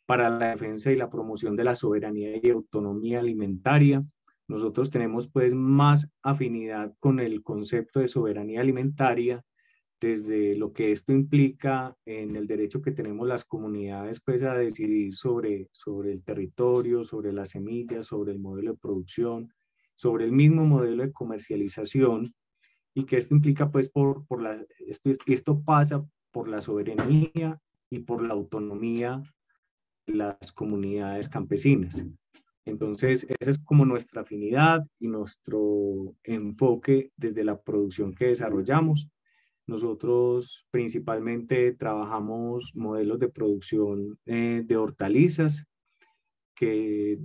para la defensa y la promoción de la soberanía y autonomía alimentaria. Nosotros tenemos pues más afinidad con el concepto de soberanía alimentaria desde lo que esto implica en el derecho que tenemos las comunidades pues a decidir sobre el territorio, sobre las semillas, sobre el modelo de producción, sobre el mismo modelo de comercialización, y que esto implica pues esto pasa por la soberanía y por la autonomía de las comunidades campesinas. Entonces, esa es como nuestra afinidad y nuestro enfoque desde la producción que desarrollamos. Nosotros principalmente trabajamos modelos de producción de hortalizas que,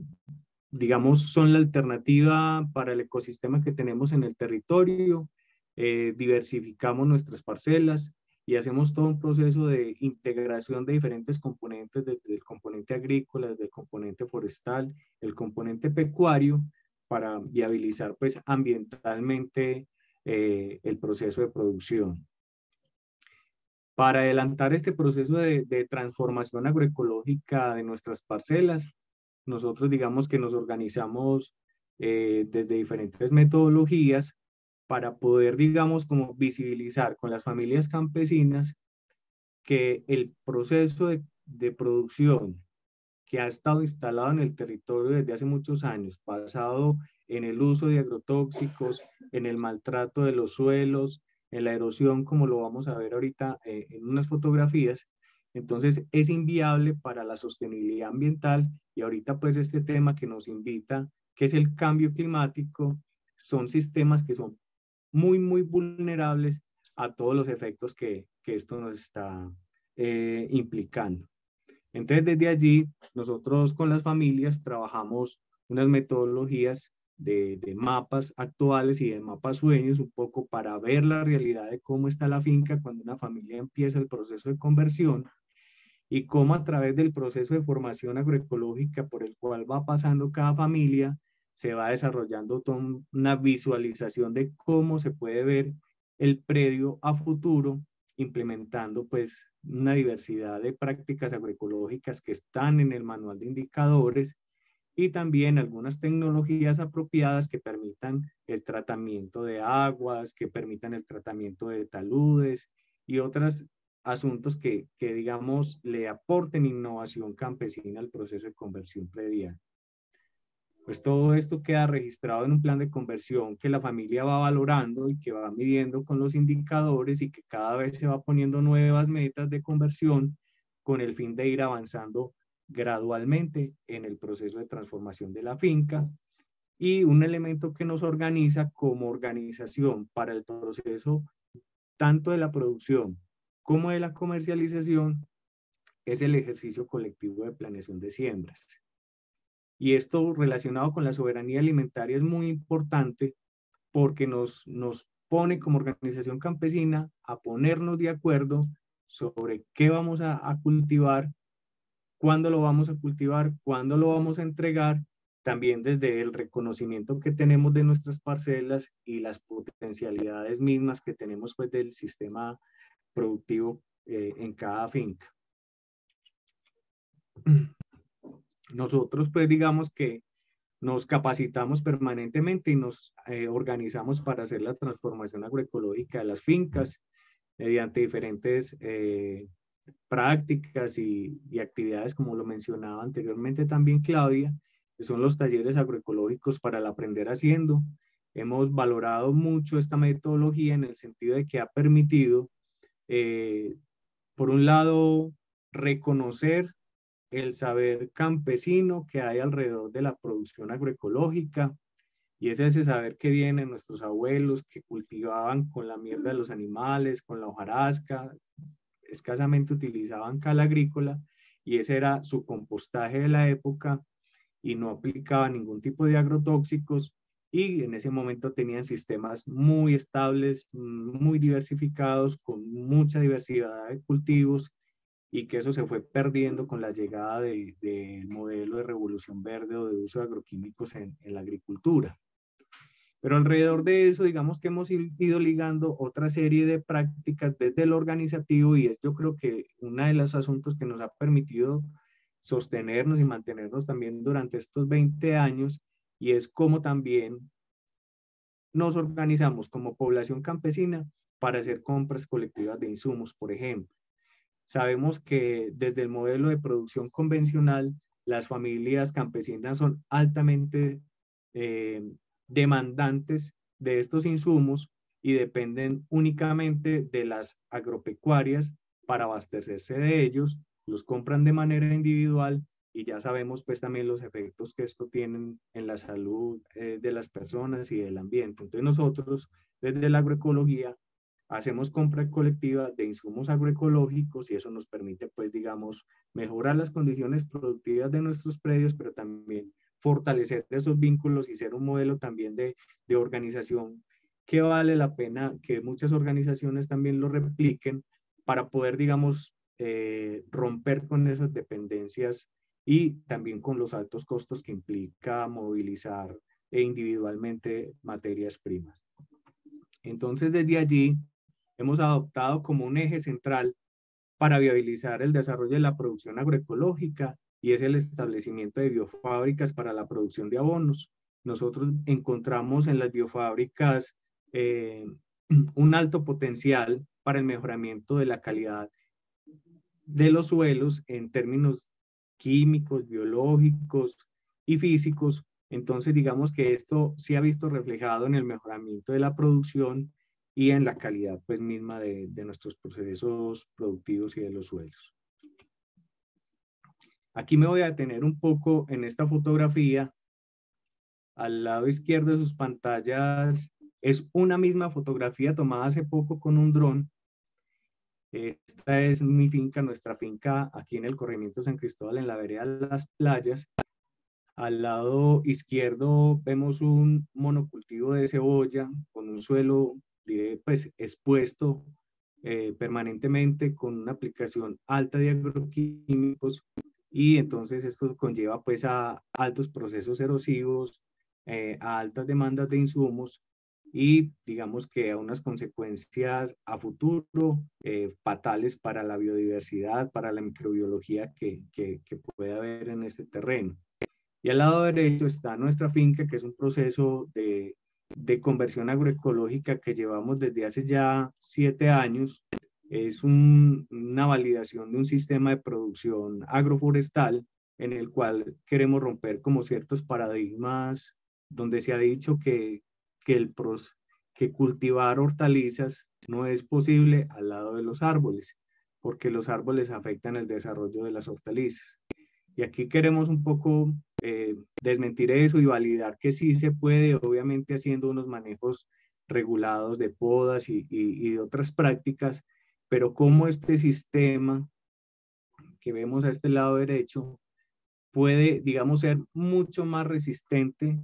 digamos, son la alternativa para el ecosistema que tenemos en el territorio. Diversificamos nuestras parcelas y hacemos todo un proceso de integración de diferentes componentes, desde el componente agrícola, desde el componente forestal, el componente pecuario, para viabilizar pues ambientalmente el proceso de producción. Para adelantar este proceso de transformación agroecológica de nuestras parcelas, nosotros digamos que nos organizamos desde diferentes metodologías para poder, digamos, como visibilizar con las familias campesinas que el proceso de producción que ha estado instalado en el territorio desde hace muchos años, basado en el uso de agrotóxicos, en el maltrato de los suelos, en la erosión, como lo vamos a ver ahorita en unas fotografías, entonces es inviable para la sostenibilidad ambiental. Y ahorita pues este tema que nos invita, que es el cambio climático, son sistemas que son muy vulnerables a todos los efectos que esto nos está implicando. Entonces, desde allí, nosotros con las familias trabajamos unas metodologías de mapas actuales y de mapas sueños, un poco para ver la realidad de cómo está la finca cuando una familia empieza el proceso de conversión, y cómo a través del proceso de formación agroecológica por el cual va pasando cada familia, se va desarrollando toda una visualización de cómo se puede ver el predio a futuro, implementando pues una diversidad de prácticas agroecológicas que están en el manual de indicadores, y también algunas tecnologías apropiadas que permitan el tratamiento de aguas, que permitan el tratamiento de taludes y otros asuntos que digamos le aporten innovación campesina al proceso de conversión predial. Pues todo esto queda registrado en un plan de conversión que la familia va valorando y que va midiendo con los indicadores, y que cada vez se va poniendo nuevas metas de conversión con el fin de ir avanzando gradualmente en el proceso de transformación de la finca. Y un elemento que nos organiza como organización para el proceso tanto de la producción como de la comercialización es el ejercicio colectivo de planeación de siembras. Y esto relacionado con la soberanía alimentaria es muy importante porque nos pone como organización campesina a ponernos de acuerdo sobre qué vamos a cultivar, cuándo lo vamos a cultivar, cuándo lo vamos a entregar, también desde el reconocimiento que tenemos de nuestras parcelas y las potencialidades mismas que tenemos pues del sistema productivo en cada finca. Nosotros pues digamos que nos capacitamos permanentemente y nos organizamos para hacer la transformación agroecológica de las fincas mediante diferentes prácticas y actividades, como lo mencionaba anteriormente también Claudia, que son los talleres agroecológicos para el aprender haciendo. Hemos valorado mucho esta metodología en el sentido de que ha permitido, por un lado, reconocer el saber campesino que hay alrededor de la producción agroecológica, y es ese saber que viene de nuestros abuelos que cultivaban con la mierda de los animales, con la hojarasca, escasamente utilizaban cal agrícola, y ese era su compostaje de la época, y no aplicaba ningún tipo de agrotóxicos, y en ese momento tenían sistemas muy estables, muy diversificados, con mucha diversidad de cultivos, y que eso se fue perdiendo con la llegada del modelo de revolución verde o de uso de agroquímicos en la agricultura. Pero alrededor de eso, digamos que hemos ido ligando otra serie de prácticas desde lo organizativo, y es yo creo que uno de los asuntos que nos ha permitido sostenernos y mantenernos también durante estos 20 años, y es cómo también nos organizamos como población campesina para hacer compras colectivas de insumos, por ejemplo. Sabemos que desde el modelo de producción convencional, las familias campesinas son altamente demandantes de estos insumos y dependen únicamente de las agropecuarias para abastecerse de ellos, los compran de manera individual, y ya sabemos pues también los efectos que esto tiene en la salud de las personas y del ambiente. Entonces nosotros desde la agroecología hacemos compra colectiva de insumos agroecológicos, y eso nos permite, pues, digamos, mejorar las condiciones productivas de nuestros predios, pero también fortalecer esos vínculos y ser un modelo también de organización que vale la pena que muchas organizaciones también lo repliquen para poder, digamos, romper con esas dependencias y también con los altos costos que implica movilizar individualmente materias primas. Entonces, desde allí, hemos adoptado como un eje central para viabilizar el desarrollo de la producción agroecológica, y es el establecimiento de biofábricas para la producción de abonos. Nosotros encontramos en las biofábricas un alto potencial para el mejoramiento de la calidad de los suelos en términos químicos, biológicos y físicos. Entonces, digamos que esto se ha visto reflejado en el mejoramiento de la producción y en la calidad pues misma de nuestros procesos productivos y de los suelos. Aquí me voy a detener un poco en esta fotografía. Al lado izquierdo de sus pantallas es una misma fotografía tomada hace poco con un dron. Esta es mi finca, nuestra finca aquí en el corregimiento San Cristóbal, en la vereda de Las Playas. Al lado izquierdo vemos un monocultivo de cebolla con un suelo pues expuesto permanentemente, con una aplicación alta de agroquímicos, y entonces esto conlleva pues a altos procesos erosivos, a altas demandas de insumos, y digamos que a unas consecuencias a futuro fatales para la biodiversidad, para la microbiología que puede haber en este terreno. Y al lado derecho está nuestra finca, que es un proceso de conversión agroecológica que llevamos desde hace ya 7 años. Es una validación de un sistema de producción agroforestal en el cual queremos romper como ciertos paradigmas donde se ha dicho que cultivar hortalizas no es posible al lado de los árboles, porque los árboles afectan el desarrollo de las hortalizas. Y aquí queremos un poco desmentir eso y validar que sí se puede, obviamente haciendo unos manejos regulados de podas y de otras prácticas, pero cómo este sistema que vemos a este lado derecho puede, digamos, ser mucho más resistente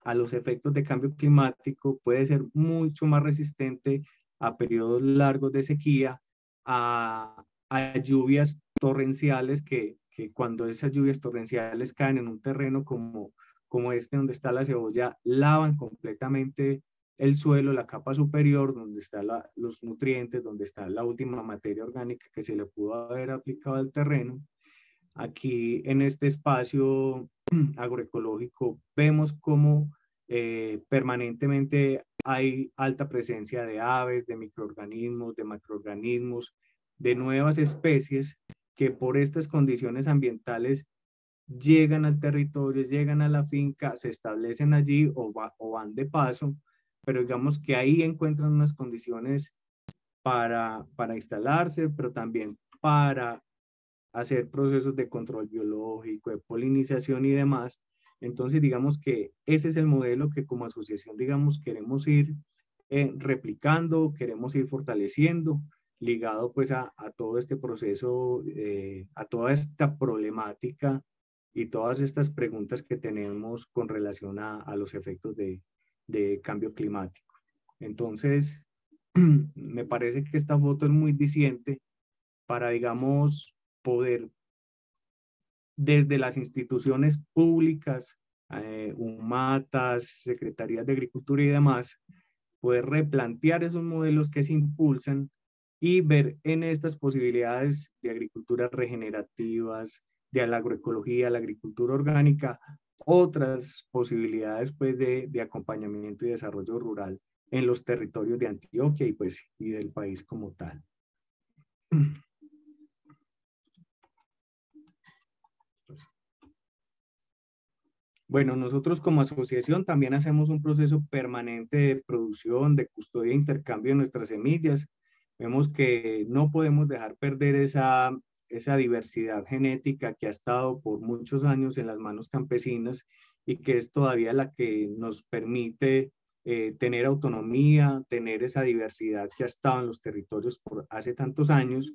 a los efectos de cambio climático, puede ser mucho más resistente a periodos largos de sequía, a lluvias torrenciales que cuando esas lluvias torrenciales caen en un terreno como como este donde está la cebolla, lavan completamente el suelo, la capa superior, donde están los nutrientes, donde está la última materia orgánica que se le pudo haber aplicado al terreno. Aquí en este espacio agroecológico vemos cómo permanentemente hay alta presencia de aves, de microorganismos, de macroorganismos, de nuevas especies que por estas condiciones ambientales llegan al territorio, llegan a la finca, se establecen allí o van de paso, pero digamos que ahí encuentran unas condiciones para instalarse, pero también para hacer procesos de control biológico, de polinización y demás. Entonces, digamos que ese es el modelo que como asociación, digamos, queremos ir replicando, queremos ir fortaleciendo, ligado pues a todo este proceso, a toda esta problemática y todas estas preguntas que tenemos con relación a los efectos de cambio climático. Entonces, me parece que esta foto es muy diciente para, digamos, poder desde las instituciones públicas, UMATAS, Secretarías de Agricultura y demás, poder replantear esos modelos que se impulsan y ver en estas posibilidades de agriculturas regenerativas, de la agroecología, la agricultura orgánica, otras posibilidades pues de acompañamiento y desarrollo rural en los territorios de Antioquia y del país como tal. Bueno, nosotros como asociación también hacemos un proceso permanente de producción, de custodia e intercambio de nuestras semillas. Vemos que no podemos dejar perder esa diversidad genética que ha estado por muchos años en las manos campesinas y que es todavía la que nos permite tener autonomía, tener esa diversidad que ha estado en los territorios por hace tantos años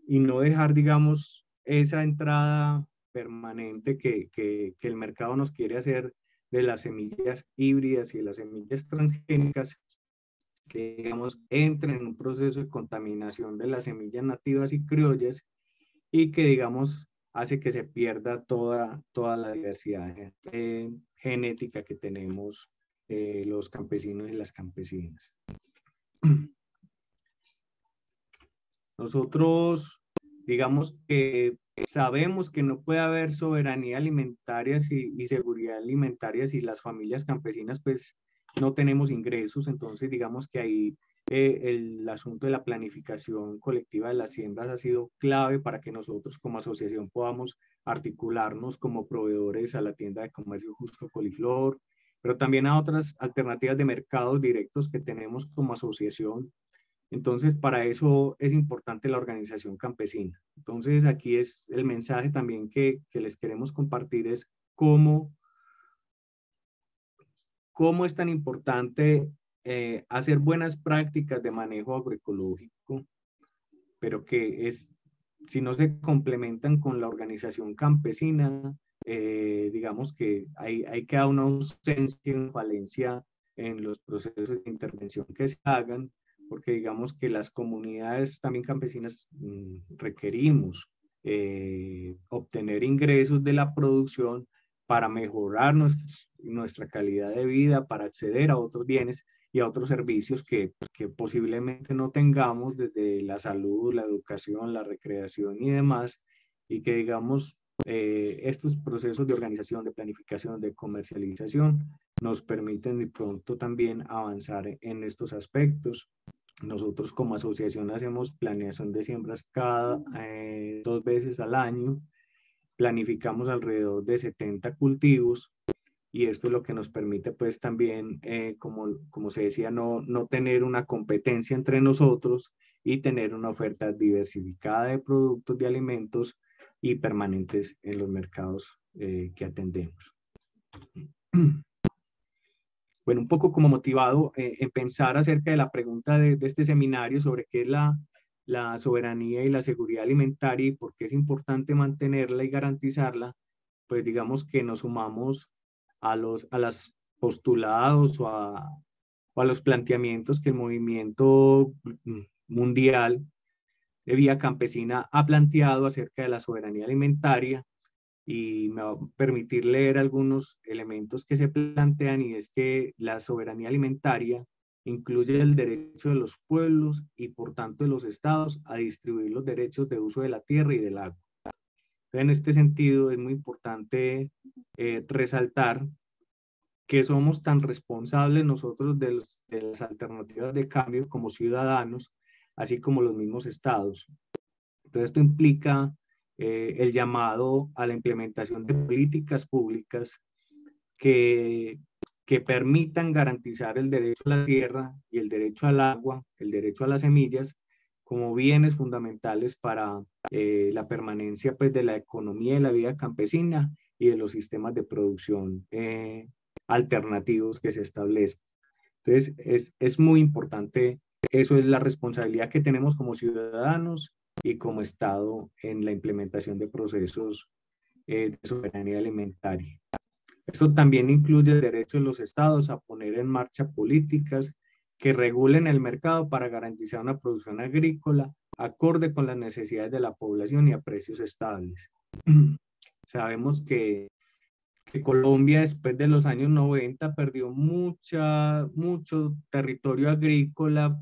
y no dejar, digamos, esa entrada permanente que el mercado nos quiere hacer de las semillas híbridas y de las semillas transgénicas, que digamos entren en un proceso de contaminación de las semillas nativas y criollas y que digamos hace que se pierda toda la diversidad genética que tenemos los campesinos y las campesinas. Nosotros digamos que sabemos que no puede haber soberanía alimentaria y seguridad alimentaria si las familias campesinas pues no tenemos ingresos. Entonces digamos que ahí el asunto de la planificación colectiva de las siembras ha sido clave para que nosotros como asociación podamos articularnos como proveedores a la tienda de comercio justo Coliflor, pero también a otras alternativas de mercados directos que tenemos como asociación. Entonces, para eso es importante la organización campesina. Entonces, aquí es el mensaje también que les queremos compartir, es cómo es tan importante hacer buenas prácticas de manejo agroecológico, pero que si no se complementan con la organización campesina, digamos que hay que dar una ausencia, una falencia en los procesos de intervención que se hagan, porque digamos que las comunidades también campesinas requerimos obtener ingresos de la producción para mejorar nuestra calidad de vida, para acceder a otros bienes y a otros servicios que posiblemente no tengamos desde la salud, la educación, la recreación y demás, y que digamos estos procesos de organización, de planificación, de comercialización nos permiten de pronto también avanzar en estos aspectos. Nosotros como asociación hacemos planeación de siembras cada 2 veces al año, planificamos alrededor de 70 cultivos y esto es lo que nos permite pues también, como se decía, no tener una competencia entre nosotros y tener una oferta diversificada de productos, de alimentos y permanentes en los mercados que atendemos. Bueno, un poco como motivado en pensar acerca de la pregunta de este seminario sobre qué es la soberanía y la seguridad alimentaria y por qué es importante mantenerla y garantizarla, pues digamos que nos sumamos a los postulados o a los planteamientos que el movimiento mundial de Vía Campesina ha planteado acerca de la soberanía alimentaria y me va a permitir leer algunos elementos que se plantean, y es que la soberanía alimentaria incluye el derecho de los pueblos y por tanto de los estados a distribuir los derechos de uso de la tierra y del agua. En este sentido es muy importante resaltar que somos tan responsables nosotros de las alternativas de cambio como ciudadanos, así como los mismos estados. Entonces esto implica el llamado a la implementación de políticas públicas que permitan garantizar el derecho a la tierra y el derecho al agua, el derecho a las semillas, como bienes fundamentales para la permanencia pues, de la economía y la vida campesina y de los sistemas de producción alternativos que se establecen. Entonces, es muy importante, eso es la responsabilidad que tenemos como ciudadanos y como Estado en la implementación de procesos de soberanía alimentaria. Esto también incluye el derecho de los estados a poner en marcha políticas que regulen el mercado para garantizar una producción agrícola acorde con las necesidades de la población y a precios estables. Sabemos que Colombia después de los años 90 perdió mucho territorio agrícola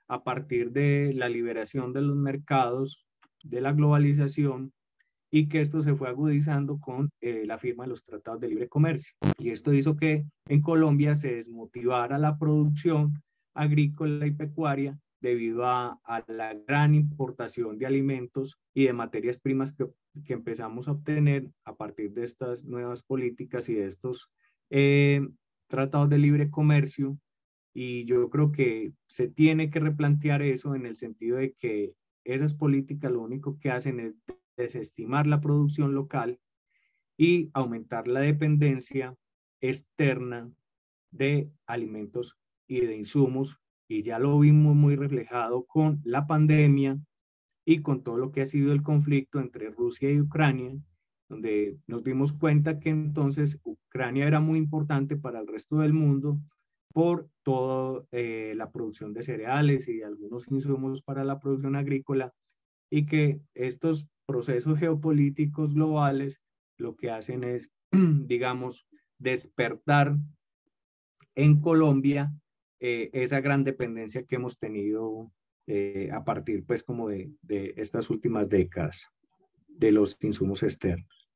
a partir de la liberación de los mercados, de la globalización, y que esto se fue agudizando con la firma de los tratados de libre comercio. Y esto hizo que en Colombia se desmotivara la producción agrícola y pecuaria debido a la gran importación de alimentos y de materias primas que empezamos a obtener a partir de estas nuevas políticas y de estos tratados de libre comercio. Y yo creo que se tiene que replantear eso en el sentido de que esas políticas lo único que hacen es desestimar la producción local y aumentar la dependencia externa de alimentos y de insumos, y ya lo vimos muy reflejado con la pandemia y con todo lo que ha sido el conflicto entre Rusia y Ucrania, donde nos dimos cuenta que entonces Ucrania era muy importante para el resto del mundo por toda la producción de cereales y algunos insumos para la producción agrícola, y que estos procesos geopolíticos globales lo que hacen es, digamos, despertar en Colombia esa gran dependencia que hemos tenido a partir, pues, como de estas últimas décadas de los insumos externos.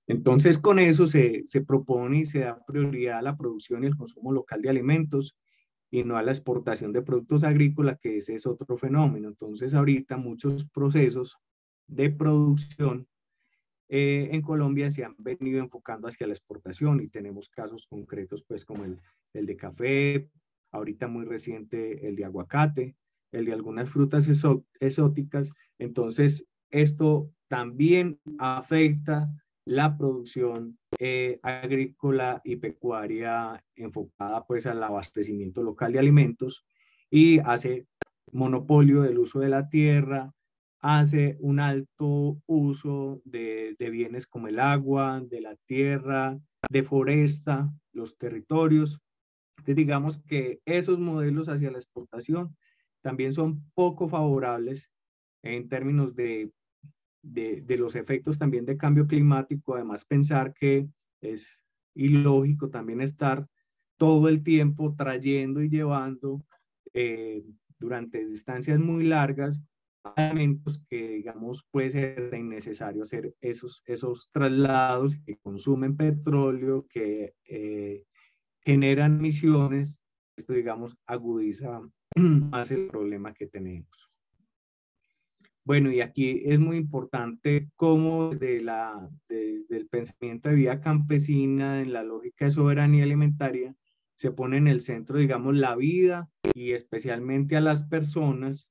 Entonces, con eso se propone y se da prioridad a la producción y el consumo local de alimentos y no a la exportación de productos agrícolas, que ese es otro fenómeno. Entonces, ahorita muchos procesos de producción en Colombia se han venido enfocando hacia la exportación, y tenemos casos concretos, pues, como el de café, ahorita muy reciente el de aguacate, el de algunas frutas exóticas. Entonces, esto también afecta la producción agrícola y pecuaria enfocada pues al abastecimiento local de alimentos, y hace monopolio del uso de la tierra, hace un alto uso de bienes como el agua, de la tierra, deforesta los territorios. Entonces, digamos que esos modelos hacia la exportación también son poco favorables en términos de los efectos también de cambio climático. Además, pensar que es ilógico también estar todo el tiempo trayendo y llevando durante distancias muy largas alimentos que, digamos, puede ser innecesario hacer esos traslados, que consumen petróleo, que generan emisiones. Esto, digamos, agudiza más el problema que tenemos. Bueno, y aquí es muy importante cómo desde el pensamiento de vida campesina, en la lógica de soberanía alimentaria, se pone en el centro, digamos, la vida y especialmente a las personas,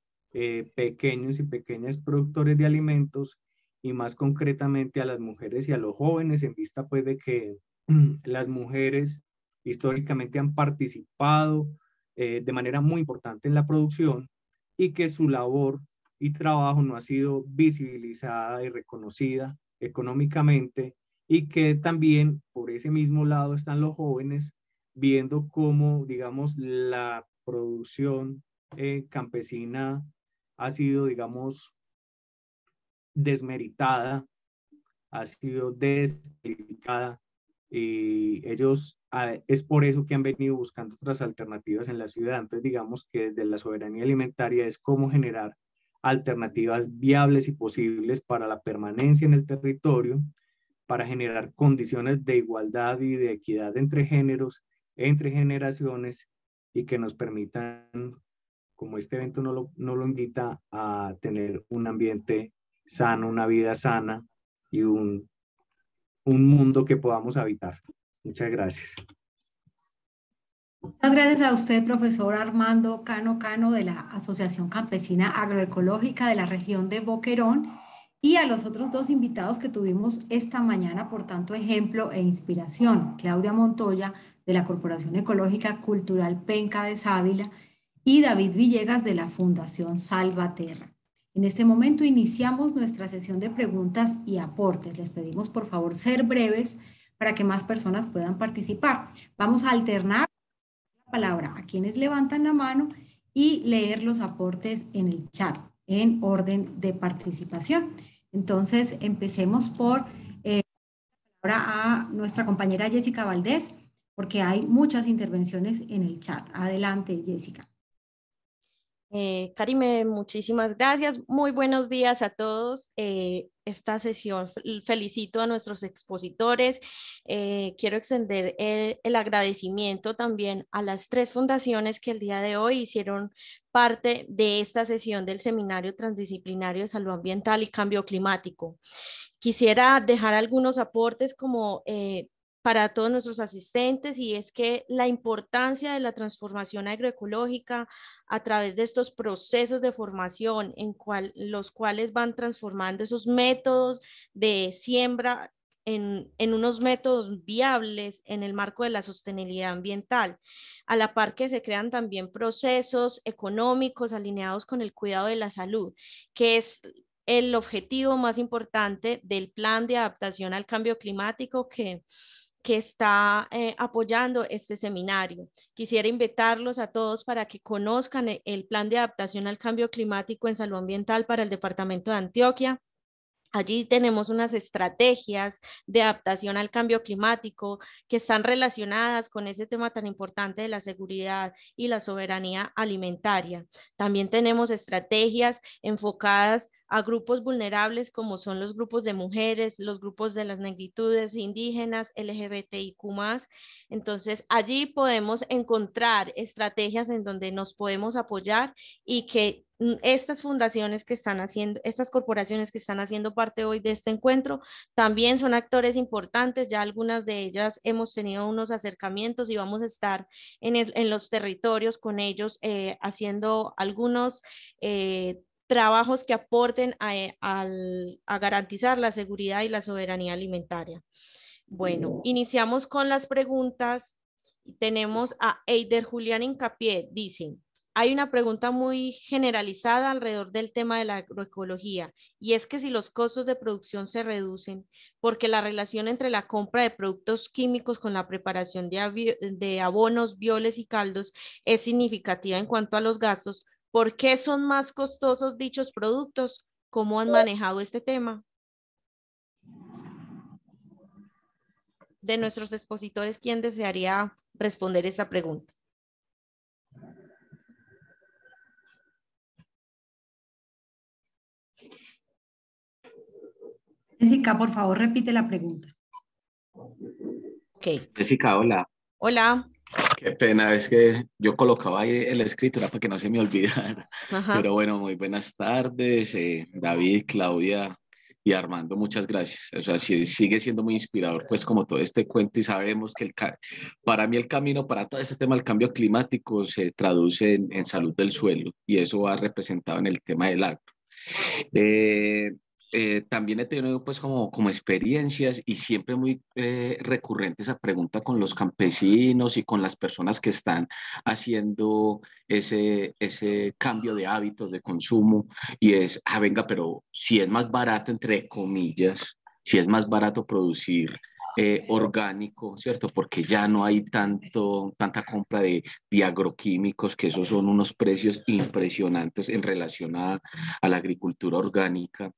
pequeños y pequeñas productores de alimentos, y más concretamente a las mujeres y a los jóvenes, en vista pues de que las mujeres históricamente han participado de manera muy importante en la producción, y que su labor y trabajo no ha sido visibilizada y reconocida económicamente, y que también por ese mismo lado están los jóvenes viendo cómo, digamos, la producción campesina ha sido, digamos, desmeritada, ha sido descalificada, y ellos es por eso que han venido buscando otras alternativas en la ciudad. Entonces digamos que desde la soberanía alimentaria es cómo generar alternativas viables y posibles para la permanencia en el territorio, para generar condiciones de igualdad y de equidad entre géneros, entre generaciones, y que nos permitan, como este evento no lo invita, a tener un ambiente sano, una vida sana y un mundo que podamos habitar. Muchas gracias. Muchas gracias a usted, profesor Armando Cano de la Asociación Campesina Agroecológica de la región de Boquerón, y a los otros dos invitados que tuvimos esta mañana por tanto ejemplo e inspiración: Claudia Montoya, de la Corporación Ecológica Cultural Penca de Sávila, y David Villegas, de la Fundación Salvaterra. En este momento iniciamos nuestra sesión de preguntas y aportes. Les pedimos por favor ser breves para que más personas puedan participar. Vamos a alternar la palabra a quienes levantan la mano y leer los aportes en el chat en orden de participación. Entonces empecemos por ahora a nuestra compañera Jessica Valdés, porque hay muchas intervenciones en el chat. Adelante, Jessica. Karime, muchísimas gracias. Muy buenos días a todos. Esta sesión felicito a nuestros expositores. Quiero extender el agradecimiento también a las 3 fundaciones que el día de hoy hicieron parte de esta sesión del Seminario Transdisciplinario de Salud Ambiental y Cambio Climático. Quisiera dejar algunos aportes como para todos nuestros asistentes, y es que la importancia de la transformación agroecológica a través de estos procesos de formación en los cuales van transformando esos métodos de siembra en unos métodos viables en el marco de la sostenibilidad ambiental, a la par que se crean también procesos económicos alineados con el cuidado de la salud, que es el objetivo más importante del plan de adaptación al cambio climático que está apoyando este seminario. Quisiera invitarlos a todos para que conozcan el plan de adaptación al cambio climático en salud ambiental para el departamento de Antioquia. Allí tenemos unas estrategias de adaptación al cambio climático que están relacionadas con ese tema tan importante de la seguridad y la soberanía alimentaria. También tenemos estrategias enfocadas a grupos vulnerables como son los grupos de mujeres, los grupos de las negritudes indígenas, LGBTIQ+. Entonces, allí podemos encontrar estrategias en donde nos podemos apoyar y que estas fundaciones que están haciendo, estas corporaciones que están haciendo parte hoy de este encuentro, también son actores importantes. Ya algunas de ellas hemos tenido unos acercamientos y vamos a estar en los territorios con ellos haciendo algunos trabajos que aporten a garantizar la seguridad y la soberanía alimentaria. Bueno, iniciamos con las preguntas. Tenemos a Eider Julián Incapié, dicen: hay una pregunta muy generalizada alrededor del tema de la agroecología, y es que si los costos de producción se reducen, porque la relación entre la compra de productos químicos con la preparación de abonos, bioles y caldos es significativa en cuanto a los gastos, ¿por qué son más costosos dichos productos? ¿Cómo han manejado este tema? De nuestros expositores, ¿quién desearía responder esta pregunta? Jessica, por favor, repite la pregunta. Ok. Jessica, hola. Hola. Qué pena, es que yo colocaba ahí el escrito para que no se me olvidara. Ajá. Pero bueno, muy buenas tardes, David, Claudia y Armando, muchas gracias. O sea, sigue siendo muy inspirador, pues como todo este cuento, y sabemos que para mí el camino para todo este tema del cambio climático se traduce en salud del suelo, y eso va representado en el tema del agro. También he tenido pues como experiencias, y siempre muy recurrente esa pregunta con los campesinos y con las personas que están haciendo ese cambio de hábitos de consumo, y es, venga, pero si es más barato, entre comillas, si es más barato producir orgánico, ¿cierto? Porque ya no hay tanta compra de agroquímicos, que esos son unos precios impresionantes en relación a la agricultura orgánica.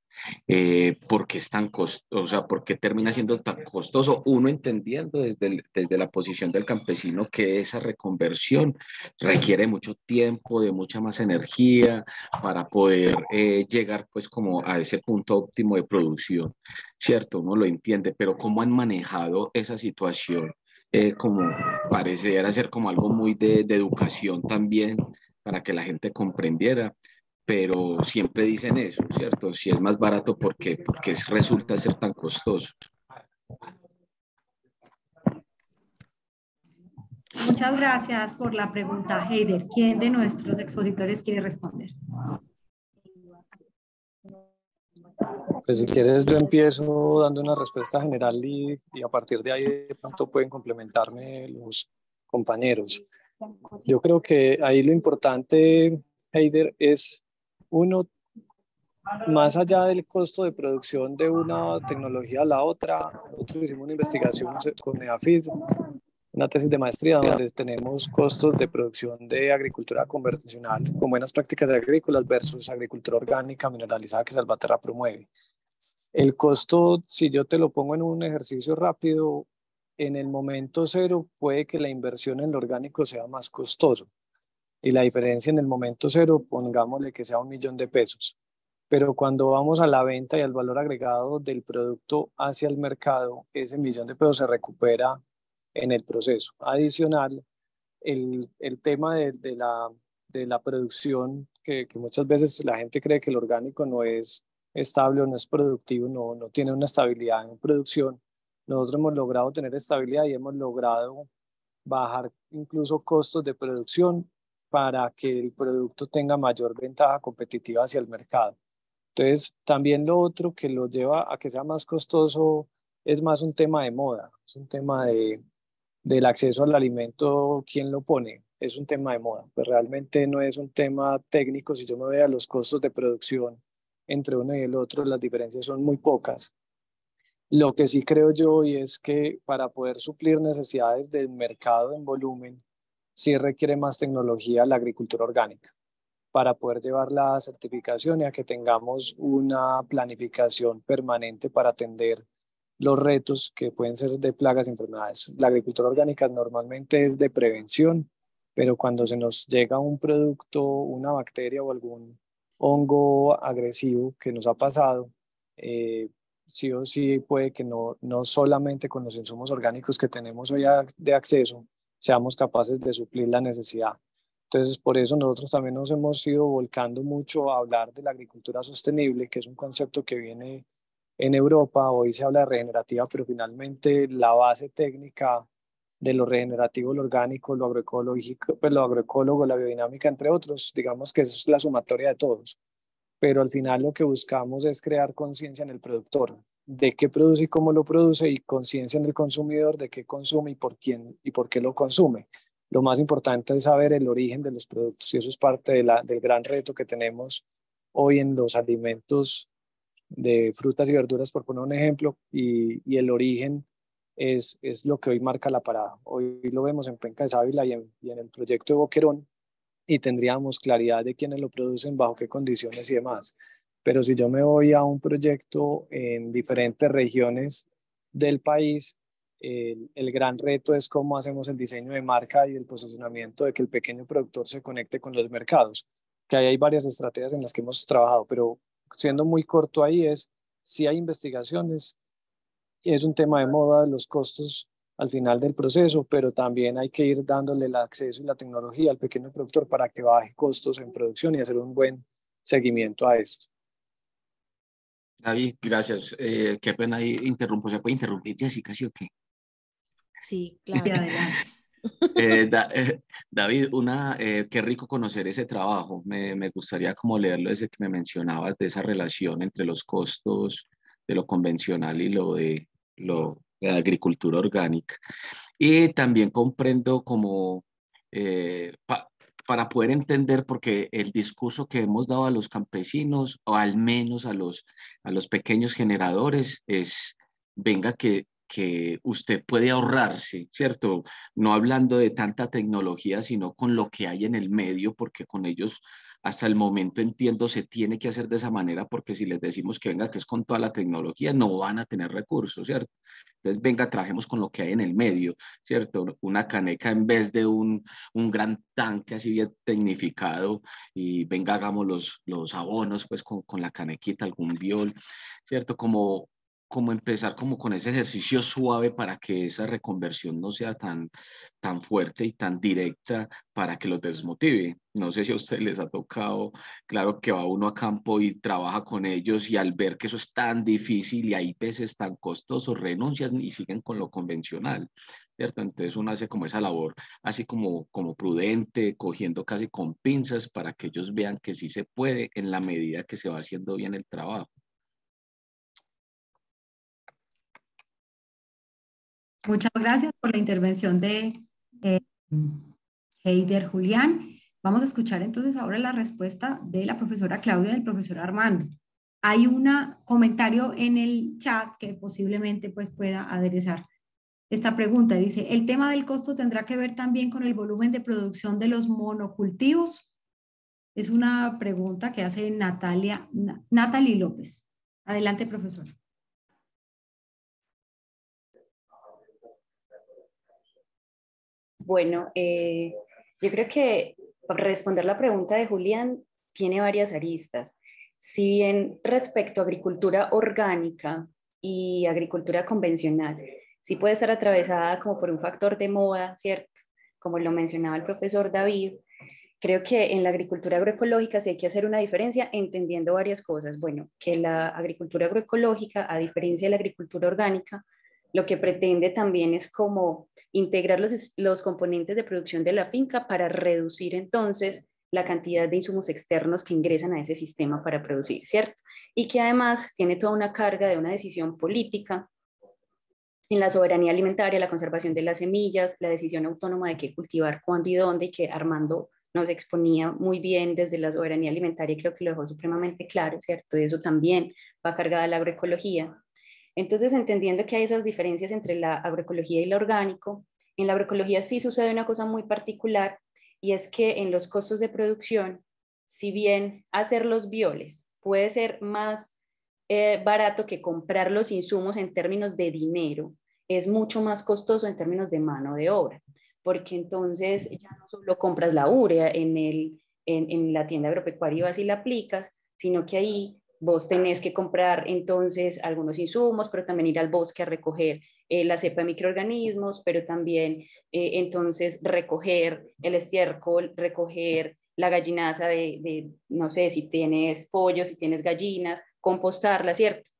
¿Por qué es tan costoso? O sea, ¿por qué termina siendo tan costoso? Uno entendiendo desde la posición del campesino que esa reconversión requiere mucho tiempo, de mucha más energía para poder llegar pues como a ese punto óptimo de producción, ¿cierto? Uno lo entiende, pero ¿cómo han manejado esa situación? Como pareciera ser como algo muy de educación también para que la gente comprendiera, pero siempre dicen eso, ¿cierto? Si es más barato, ¿por qué? Porque resulta ser tan costoso. Muchas gracias por la pregunta, Heider. ¿Quién de nuestros expositores quiere responder? Pues si quieres yo empiezo dando una respuesta general y a partir de ahí de pronto pueden complementarme los compañeros. Yo creo que ahí lo importante, Heider, es uno, más allá del costo de producción de una tecnología a la otra. Nosotros hicimos una investigación con EAFID, una tesis de maestría donde tenemos costos de producción de agricultura convencional con buenas prácticas agrícolas versus agricultura orgánica mineralizada que Salvaterra promueve. El costo, si yo te lo pongo en un ejercicio rápido, en el momento cero puede que la inversión en lo orgánico sea más costoso y la diferencia en el momento cero, pongámosle que sea 1.000.000 de pesos. Pero cuando vamos a la venta y al valor agregado del producto hacia el mercado, ese 1.000.000 de pesos se recupera en el proceso. Adicional, el tema de la producción, que muchas veces la gente cree que el orgánico no es estable o no es productivo, no tiene una estabilidad en producción. Nosotros hemos logrado tener estabilidad y hemos logrado bajar incluso costos de producción para que el producto tenga mayor ventaja competitiva hacia el mercado. Entonces, también lo otro que lo lleva a que sea más costoso es más un tema de moda, es un tema del acceso al alimento, ¿quién lo pone? Es un tema de moda, pues realmente no es un tema técnico. Si yo me voy a los costos de producción entre uno y el otro, las diferencias son muy pocas. Lo que sí creo yo y es que para poder suplir necesidades del mercado en volumen, sí requiere más tecnología la agricultura orgánica para poder llevar la certificación y a que tengamos una planificación permanente para atender los retos que pueden ser de plagas y enfermedades. La agricultura orgánica normalmente es de prevención, pero cuando se nos llega un producto, una bacteria o algún hongo agresivo que nos ha pasado, sí o sí puede que no solamente con los insumos orgánicos que tenemos hoy de acceso seamos capaces de suplir la necesidad. Entonces, por eso nosotros también nos hemos ido volcando mucho a hablar de la agricultura sostenible, que es un concepto que viene en Europa. Hoy se habla de regenerativa, pero finalmente la base técnica de lo regenerativo, lo orgánico, lo agroecológico, pues lo agroecólogo, la biodinámica, entre otros, digamos que eso es la sumatoria de todos. Pero al final lo que buscamos es crear conciencia en el productor, de qué produce y cómo lo produce, y conciencia en el consumidor de qué consume y por quién y por qué lo consume. Lo más importante es saber el origen de los productos, y eso es parte del gran reto que tenemos hoy en los alimentos de frutas y verduras, por poner un ejemplo, y el origen es lo que hoy marca la parada. Hoy lo vemos en Penca de Sávila y en el proyecto de Boquerón, y tendríamos claridad de quiénes lo producen, bajo qué condiciones y demás. Pero si yo me voy a un proyecto en diferentes regiones del país, el gran reto es cómo hacemos el diseño de marca y el posicionamiento de que el pequeño productor se conecte con los mercados, que ahí hay varias estrategias en las que hemos trabajado, pero siendo muy corto ahí es, si hay investigaciones, es un tema de moda, los costos al final del proceso, pero también hay que ir dándole el acceso y la tecnología al pequeño productor para que baje costos en producción y hacer un buen seguimiento a esto. David, gracias. Qué pena ahí interrumpo. ¿Se puede interrumpir, Jessica, sí o qué? Sí, claro. Y adelante. David, qué rico conocer ese trabajo. Me gustaría como leerlo, ese que me mencionabas, de esa relación entre los costos de lo convencional y de la agricultura orgánica. Y también comprendo como para poder entender, porque el discurso que hemos dado a los campesinos, o al menos a los pequeños generadores, es, venga, que usted puede ahorrarse, ¿cierto? No hablando de tanta tecnología, sino con lo que hay en el medio, porque con ellos hasta el momento entiendo se tiene que hacer de esa manera, porque si les decimos que venga, que es con toda la tecnología, no van a tener recursos, ¿cierto? Entonces, venga, trabajemos con lo que hay en el medio, ¿cierto? Una caneca en vez de un gran tanque así bien tecnificado, y venga, hagamos los abonos pues con la canequita, algún biol, ¿cierto? Como empezar como con ese ejercicio suave para que esa reconversión no sea tan fuerte y tan directa para que los desmotive. No sé si a ustedes les ha tocado, claro que va uno a campo y trabaja con ellos y al ver que eso es tan difícil y hay veces tan costosos, renuncian y siguen con lo convencional, ¿cierto? Entonces uno hace como esa labor así como prudente, cogiendo casi con pinzas para que ellos vean que sí se puede en la medida que se va haciendo bien el trabajo. Muchas gracias por la intervención de Heider Julián. Vamos a escuchar entonces ahora la respuesta de la profesora Claudia y del profesor Armando. Hay un comentario en el chat que posiblemente pues pueda aderezar esta pregunta. Dice, ¿el tema del costo tendrá que ver también con el volumen de producción de los monocultivos? Es una pregunta que hace Natalie López. Adelante, profesora. Bueno, yo creo que para responder la pregunta de Julián tiene varias aristas. Si bien respecto a agricultura orgánica y agricultura convencional, sí puede estar atravesada como por un factor de moda, ¿cierto? Como lo mencionaba el profesor David, creo que en la agricultura agroecológica sí hay que hacer una diferencia entendiendo varias cosas. Bueno, que la agricultura agroecológica, a diferencia de la agricultura orgánica, lo que pretende también es como integrar los componentes de producción de la finca para reducir entonces la cantidad de insumos externos que ingresan a ese sistema para producir, ¿cierto? Y que además tiene toda una carga de una decisión política en la soberanía alimentaria, la conservación de las semillas, la decisión autónoma de qué cultivar, cuándo y dónde, y que Armando nos exponía muy bien desde la soberanía alimentaria y creo que lo dejó supremamente claro, ¿cierto? Y eso también va cargada a la agroecología. Entonces, entendiendo que hay esas diferencias entre la agroecología y lo orgánico, en la agroecología sí sucede una cosa muy particular y es que en los costos de producción, si bien hacer los bioles puede ser más barato que comprar los insumos en términos de dinero, es mucho más costoso en términos de mano de obra, porque entonces ya no solo compras la urea en la tienda agropecuaria y vas y la aplicas, sino que ahí vos tenés que comprar entonces algunos insumos, pero también ir al bosque a recoger la cepa de microorganismos, pero también entonces recoger el estiércol, recoger la gallinaza no sé, si tienes pollos, si tienes gallinas, compostarla, ¿cierto?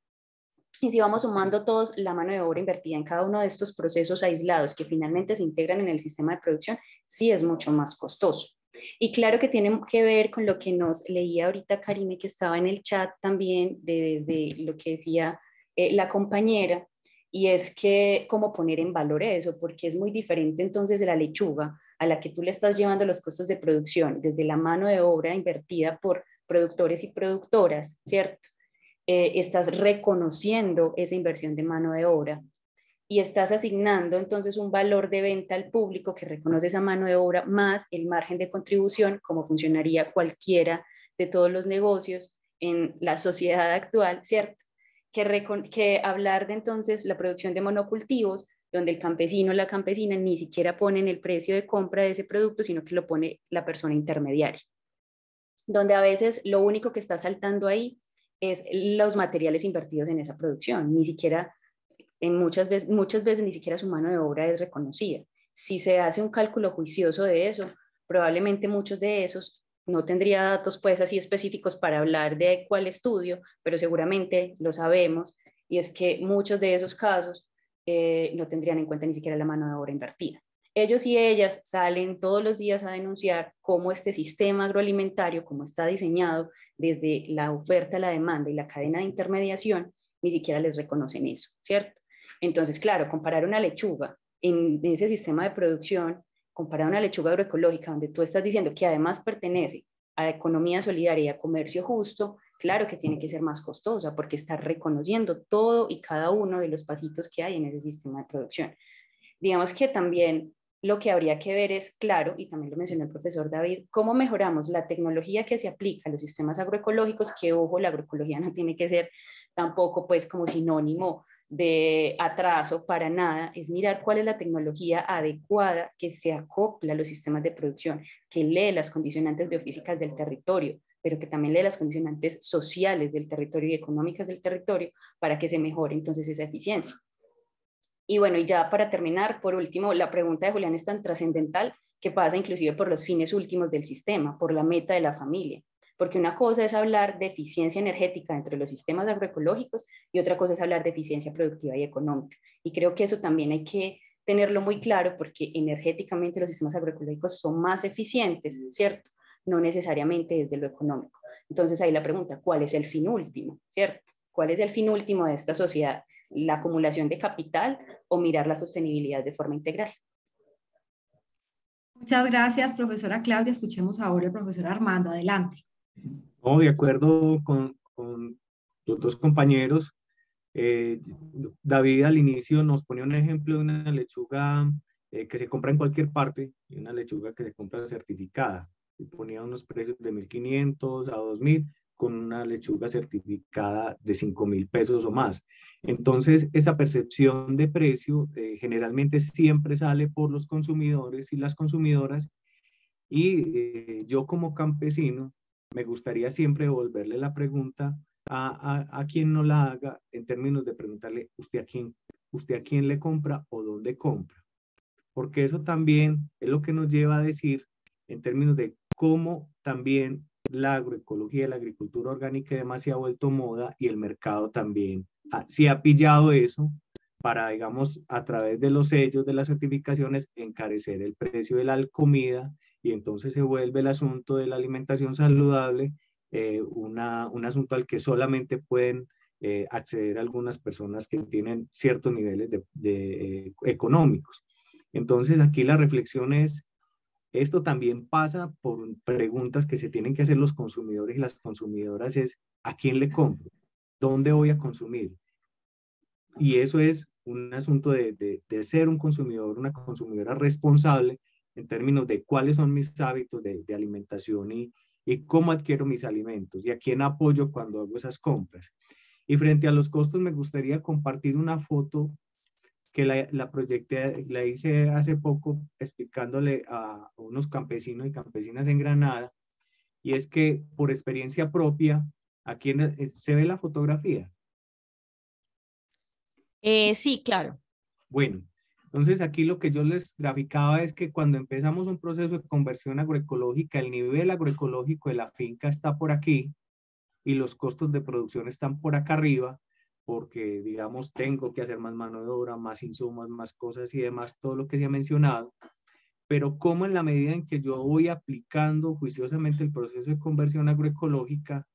Y si vamos sumando todos la mano de obra invertida en cada uno de estos procesos aislados que finalmente se integran en el sistema de producción, sí es mucho más costoso. Y claro que tiene que ver con lo que nos leía ahorita Karime, que estaba en el chat también, de lo que decía la compañera, y es que cómo poner en valor eso, porque es muy diferente entonces de la lechuga a la que tú le estás llevando los costos de producción, desde la mano de obra invertida por productores y productoras, ¿cierto? Estás reconociendo esa inversión de mano de obra y estás asignando entonces un valor de venta al público que reconoce esa mano de obra más el margen de contribución, como funcionaría cualquiera de todos los negocios en la sociedad actual, ¿cierto? Que hablar de entonces la producción de monocultivos, donde el campesino o la campesina ni siquiera ponen el precio de compra de ese producto, sino que lo pone la persona intermediaria, donde a veces lo único que está saltando ahí es los materiales invertidos en esa producción, ni siquiera muchas veces ni siquiera su mano de obra es reconocida. Si se hace un cálculo juicioso de eso, probablemente muchos de esos no tendría datos pues así específicos para hablar de cuál estudio, pero seguramente lo sabemos, y es que muchos de esos casos no tendrían en cuenta ni siquiera la mano de obra invertida. Ellos y ellas salen todos los días a denunciar cómo este sistema agroalimentario, cómo está diseñado desde la oferta, la demanda y la cadena de intermediación, ni siquiera les reconocen eso, ¿cierto? Entonces, claro, comparar una lechuga en ese sistema de producción, comparar una lechuga agroecológica, donde tú estás diciendo que además pertenece a la economía solidaria y a comercio justo, claro que tiene que ser más costosa porque está reconociendo todo y cada uno de los pasitos que hay en ese sistema de producción. Digamos que también lo que habría que ver es, claro, y también lo mencionó el profesor David, cómo mejoramos la tecnología que se aplica a los sistemas agroecológicos, que ojo, la agroecología no tiene que ser tampoco pues como sinónimo de atraso para nada, es mirar cuál es la tecnología adecuada que se acopla a los sistemas de producción, que lee las condicionantes biofísicas del territorio, pero que también lee las condicionantes sociales del territorio y económicas del territorio para que se mejore entonces esa eficiencia. Y bueno, y ya para terminar, por último, la pregunta de Julián es tan trascendental que pasa inclusive por los fines últimos del sistema, por la meta de la familia. Porque una cosa es hablar de eficiencia energética entre los sistemas agroecológicos y otra cosa es hablar de eficiencia productiva y económica. Y creo que eso también hay que tenerlo muy claro porque energéticamente los sistemas agroecológicos son más eficientes, ¿cierto? No necesariamente desde lo económico. Entonces ahí la pregunta, ¿cuál es el fin último, ¿cierto? ¿Cuál es el fin último de esta sociedad? ¿La acumulación de capital o mirar la sostenibilidad de forma integral? Muchas gracias, profesora Claudia. Escuchemos ahora al profesor Armando. Adelante. No, de acuerdo con los dos compañeros, David al inicio nos ponía un ejemplo de una lechuga que se compra en cualquier parte y una lechuga que se compra certificada. Y ponía unos precios de 1.500 a 2.000 con una lechuga certificada de 5.000 pesos o más. Entonces, esa percepción de precio generalmente siempre sale por los consumidores y las consumidoras y yo como campesino me gustaría siempre devolverle la pregunta a quien no la haga en términos de preguntarle usted a quién le compra o dónde compra. Porque eso también es lo que nos lleva a decir en términos de cómo también la agroecología, la agricultura orgánica y demás se ha vuelto moda y el mercado también sí ha pillado eso para, digamos, a través de los sellos, de las certificaciones, encarecer el precio de la comida y entonces se vuelve el asunto de la alimentación saludable un asunto al que solamente pueden acceder algunas personas que tienen ciertos niveles económicos. Entonces aquí la reflexión es, esto también pasa por preguntas que se tienen que hacer los consumidores y las consumidoras es, ¿a quién le compro? ¿Dónde voy a consumir? Y eso es un asunto de ser un consumidor, una consumidora responsable en términos de cuáles son mis hábitos de alimentación y cómo adquiero mis alimentos y a quién apoyo cuando hago esas compras. Y frente a los costos me gustaría compartir una foto que la proyecté, la hice hace poco explicándole a unos campesinos y campesinas en Granada, y es que por experiencia propia, aquí se ve la fotografía. Sí, claro. Bueno, entonces aquí lo que yo les graficaba es que cuando empezamos un proceso de conversión agroecológica, el nivel agroecológico de la finca está por aquí y los costos de producción están por acá arriba, porque, digamos, tengo que hacer más mano de obra, más insumos, más cosas y demás, todo lo que se ha mencionado. Pero cómo en la medida en que yo voy aplicando juiciosamente el proceso de conversión agroecológica,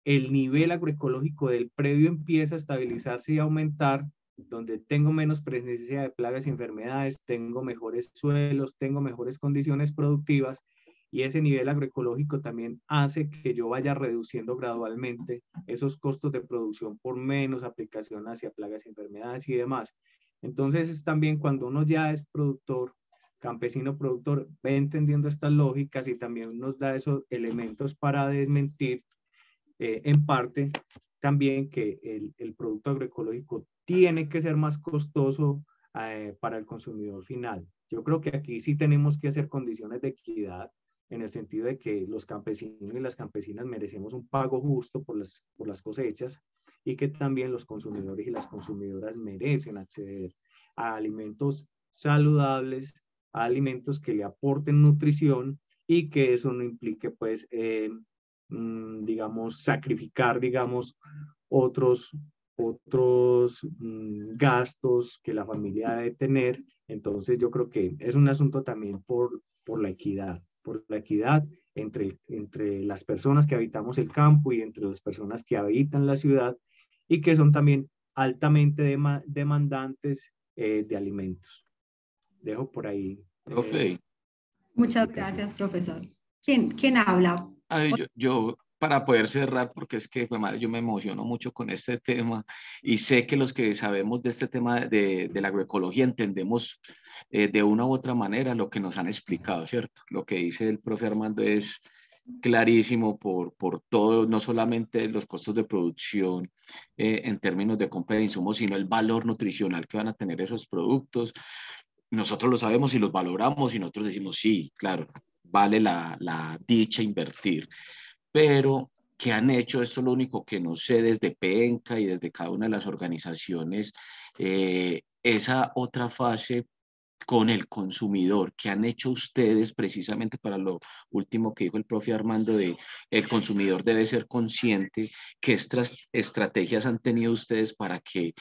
el nivel agroecológico del predio empieza a estabilizarse y a aumentar, donde tengo menos presencia de plagas y enfermedades, tengo mejores suelos, tengo mejores condiciones productivas, y ese nivel agroecológico también hace que yo vaya reduciendo gradualmente esos costos de producción por menos aplicación hacia plagas y enfermedades y demás. Entonces es también cuando uno ya es productor, campesino productor, va entendiendo estas lógicas y también nos da esos elementos para desmentir en parte también que el producto agroecológico tiene que ser más costoso para el consumidor final. Yo creo que aquí sí tenemos que hacer condiciones de equidad en el sentido de que los campesinos y las campesinas merecemos un pago justo por las cosechas y que también los consumidores y las consumidoras merecen acceder a alimentos saludables, a alimentos que le aporten nutrición y que eso no implique pues digamos, sacrificar, digamos, otros gastos que la familia debe tener. Entonces yo creo que es un asunto también por la equidad entre las personas que habitamos el campo y entre las personas que habitan la ciudad y que son también altamente demandantes de alimentos. Dejo por ahí. Profe. Muchas gracias, profesor. ¿Quién habla? Ay, yo para poder cerrar, porque es que madre, yo me emociono mucho con este tema y sé que los que sabemos de este tema de la agroecología entendemos de una u otra manera lo que nos han explicado, ¿cierto? Lo que dice el profe Armando es clarísimo por todo, no solamente los costos de producción en términos de compra de insumos, sino el valor nutricional que van a tener esos productos. Nosotros lo sabemos y los valoramos y nosotros decimos, sí, claro, vale la dicha invertir. Pero ¿qué han hecho? Esto es lo único que no sé desde PENCA y desde cada una de las organizaciones, esa otra fase con el consumidor. ¿Qué han hecho ustedes precisamente para lo último que dijo el profe Armando de el consumidor debe ser consciente? ¿Qué estrategias han tenido ustedes para que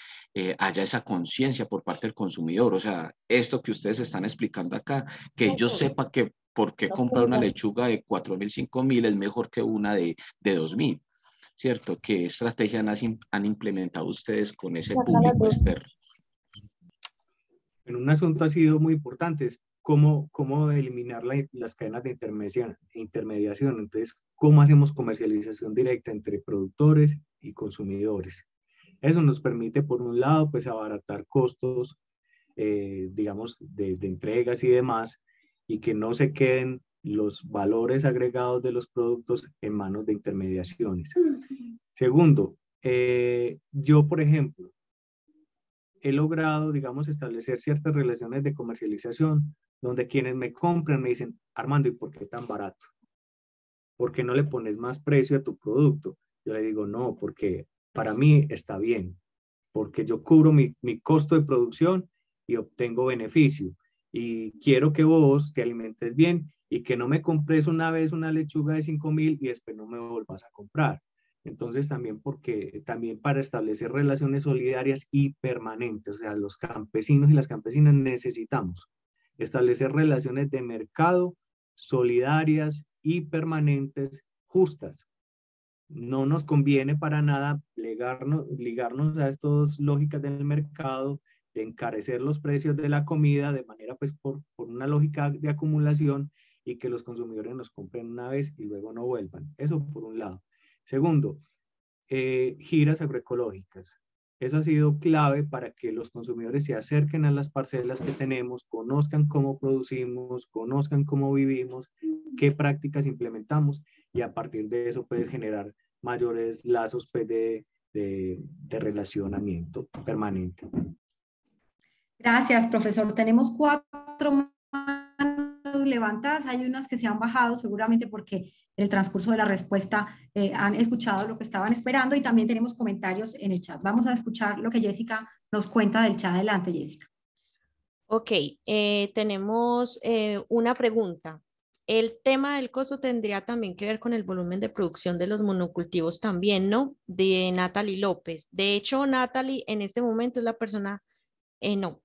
haya esa conciencia por parte del consumidor? O sea, esto que ustedes están explicando acá, que yo sepa que por qué comprar una lechuga de 4.000, 5.000 es mejor que una de 2.000, ¿cierto? ¿Qué estrategia han implementado ustedes con ese público externo? En un asunto ha sido muy importante, es cómo eliminar las cadenas de intermediación. Entonces, ¿cómo hacemos comercialización directa entre productores y consumidores? Eso nos permite, por un lado, pues abaratar costos, digamos, de entregas y demás, y que no se queden los valores agregados de los productos en manos de intermediaciones. Segundo, yo, por ejemplo, he logrado, digamos, establecer ciertas relaciones de comercialización donde quienes me compran me dicen, Armando, ¿y por qué tan barato? ¿Por qué no le pones más precio a tu producto? Yo le digo, no, porque para mí está bien, porque yo cubro mi costo de producción y obtengo beneficio. Y quiero que vos te alimentes bien y que no me compres una vez una lechuga de 5.000 y después no me vuelvas a comprar. Entonces también también para establecer relaciones solidarias y permanentes, o sea, los campesinos y las campesinas necesitamos establecer relaciones de mercado solidarias y permanentes, justas. No nos conviene para nada ligarnos a estas lógicas del mercado, de encarecer los precios de la comida de manera pues por una lógica de acumulación y que los consumidores nos compren una vez y luego no vuelvan. Eso por un lado. Segundo, giras agroecológicas. Eso ha sido clave para que los consumidores se acerquen a las parcelas que tenemos, conozcan cómo producimos, conozcan cómo vivimos, qué prácticas implementamos y a partir de eso puedes generar mayores lazos pues, de relacionamiento permanente. Gracias, profesor. Tenemos 4 manos levantadas. Hay unas que se han bajado seguramente porque en el transcurso de la respuesta han escuchado lo que estaban esperando y también tenemos comentarios en el chat. Vamos a escuchar lo que Jessica nos cuenta del chat. Adelante, Jessica. Ok, tenemos una pregunta. El tema del costo tendría también que ver con el volumen de producción de los monocultivos también, ¿no? De Natalie López. De hecho, Natalie en este momento es la persona, no,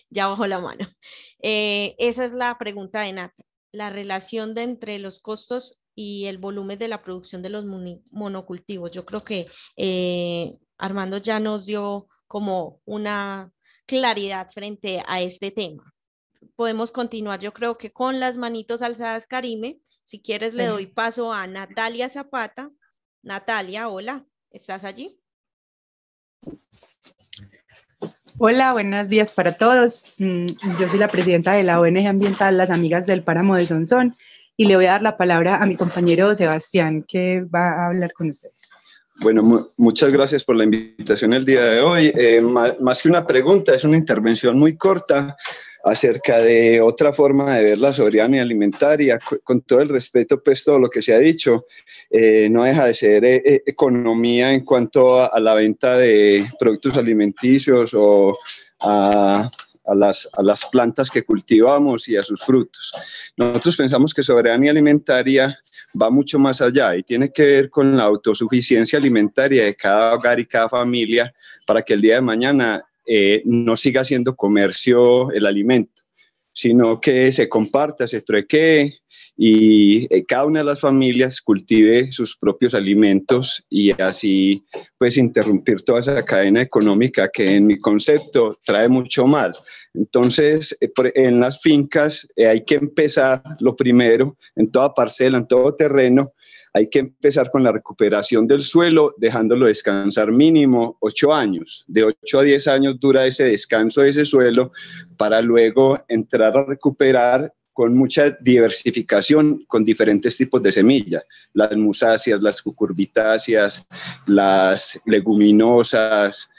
ya bajó la mano. Esa es la pregunta de Natalie. La relación entre los costos y el volumen de la producción de los monocultivos. Yo creo que Armando ya nos dio como una claridad frente a este tema. Podemos continuar, yo creo que con las manitos alzadas, Karime. Si quieres, le doy paso a Natalia Zapata. Natalia, hola, ¿estás allí? Hola, buenos días para todos. Yo soy la presidenta de la ONG Ambiental Las Amigas del Páramo de Sonsón y le voy a dar la palabra a mi compañero Sebastián, que va a hablar con ustedes. Bueno, muchas gracias por la invitación el día de hoy. Más que una pregunta, es una intervención muy corta acerca de otra forma de ver la soberanía alimentaria. Con todo el respeto, pues todo lo que se ha dicho, no deja de ser economía en cuanto a la venta de productos alimenticios o a las plantas que cultivamos y a sus frutos. Nosotros pensamos que soberanía alimentaria va mucho más allá y tiene que ver con la autosuficiencia alimentaria de cada hogar y cada familia para que el día de mañana no siga siendo comercio el alimento, sino que se comparta, se truequee y cada una de las familias cultive sus propios alimentos y así pues interrumpir toda esa cadena económica que en mi concepto trae mucho mal. Entonces en las fincas hay que empezar lo primero, en toda parcela, en todo terreno, hay que empezar con la recuperación del suelo, dejándolo descansar mínimo 8 años. De 8 a 10 años dura ese descanso de ese suelo para luego entrar a recuperar con mucha diversificación, con diferentes tipos de semillas, las musáceas, las cucurbitáceas, las leguminosas,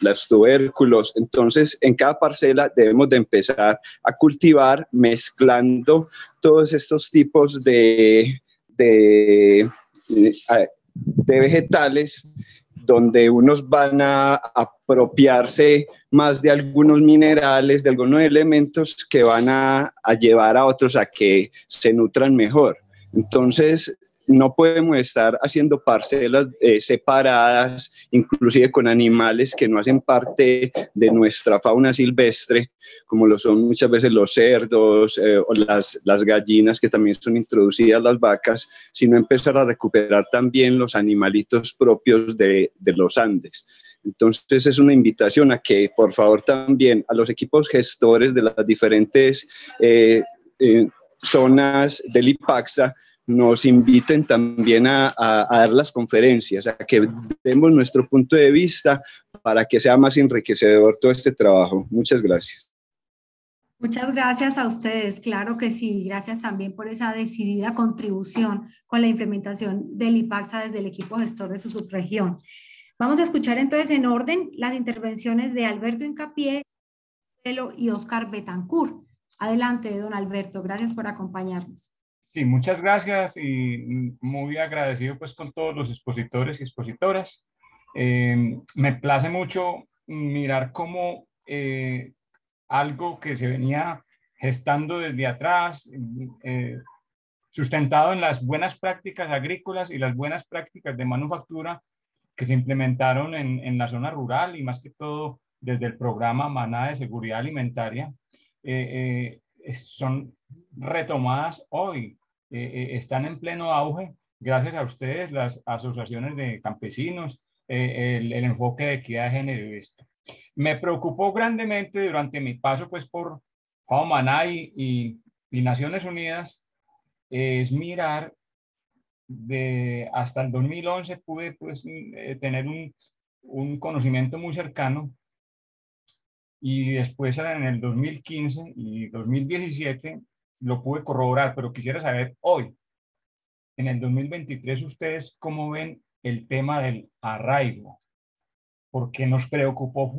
los tubérculos. Entonces, en cada parcela debemos de empezar a cultivar mezclando todos estos tipos de vegetales, donde unos van a apropiarse más de algunos minerales, de algunos elementos que van a llevar a otros a que se nutran mejor. Entonces, no podemos estar haciendo parcelas separadas, inclusive con animales que no hacen parte de nuestra fauna silvestre, como lo son muchas veces los cerdos o las gallinas, que también son introducidas, las vacas, sino empezar a recuperar también los animalitos propios de los Andes. Entonces es una invitación a que por favor también a los equipos gestores de las diferentes zonas del IPACSA nos inviten también a dar las conferencias, a que demos nuestro punto de vista para que sea más enriquecedor todo este trabajo. Muchas gracias. Muchas gracias a ustedes, claro que sí. Gracias también por esa decidida contribución con la implementación del IPACSA desde el equipo gestor de su subregión. Vamos a escuchar entonces en orden las intervenciones de Alberto Hincapié y Oscar Betancourt. Adelante, don Alberto, gracias por acompañarnos. Sí, muchas gracias y muy agradecido pues con todos los expositores y expositoras. Me place mucho mirar cómo algo que se venía gestando desde atrás, sustentado en las buenas prácticas agrícolas y las buenas prácticas de manufactura que se implementaron en la zona rural y más que todo desde el programa Maná de Seguridad Alimentaria, son retomadas hoy. Están en pleno auge gracias a ustedes, las asociaciones de campesinos, el enfoque de equidad de género y esto. Me preocupó grandemente durante mi paso pues por Maná y Naciones Unidas, es mirar hasta el 2011 pude pues tener un conocimiento muy cercano, y después en el 2015 y 2017 lo pude corroborar, pero quisiera saber hoy, en el 2023, ustedes cómo ven el tema del arraigo, porque nos preocupó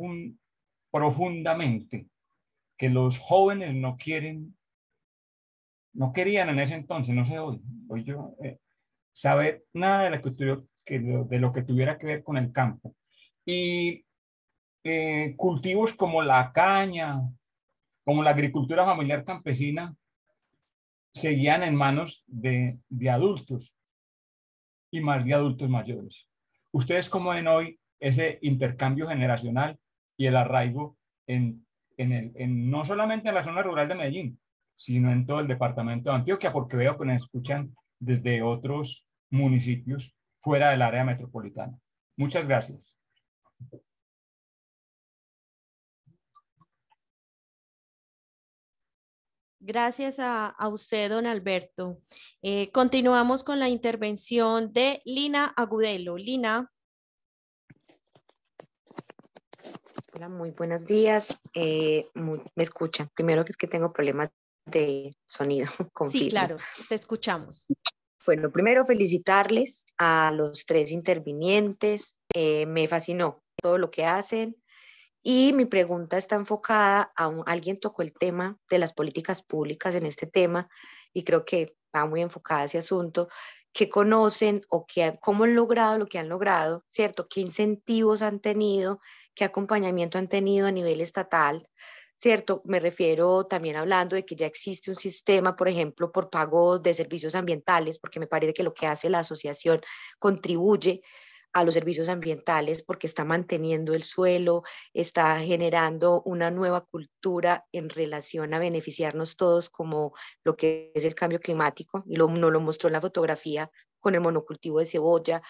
profundamente que los jóvenes no querían en ese entonces, no sé hoy yo, saber nada de lo que tuviera que ver con el campo. Y cultivos como la caña, como la agricultura familiar campesina, seguían en manos de adultos y más de adultos mayores. ¿Ustedes cómo ven hoy ese intercambio generacional y el arraigo no solamente en la zona rural de Medellín, sino en todo el departamento de Antioquia? Porque veo que nos escuchan desde otros municipios fuera del área metropolitana. Muchas gracias. Gracias a usted, don Alberto. Continuamos con la intervención de Lina Agudelo. Lina. Hola, muy buenos días. ¿Me escuchan? Primero que es que tengo problemas de sonido. Confirmo. Sí, claro, te escuchamos. Bueno, primero felicitarles a los tres intervinientes. Me fascinó todo lo que hacen. Y mi pregunta está enfocada alguien tocó el tema de las políticas públicas en este tema y creo que va muy enfocada a ese asunto. ¿Qué conocen o cómo han logrado lo que han logrado, cierto? ¿Qué incentivos han tenido? ¿Qué acompañamiento han tenido a nivel estatal? ¿Cierto? Me refiero también hablando de que ya existe un sistema, por ejemplo, por pago de servicios ambientales, porque me parece que lo que hace la asociación contribuye a los servicios ambientales porque está manteniendo el suelo, está generando una nueva cultura en relación a beneficiarnos todos como lo que es el cambio climático, y nos lo mostró en la fotografía con el monocultivo de cebolla,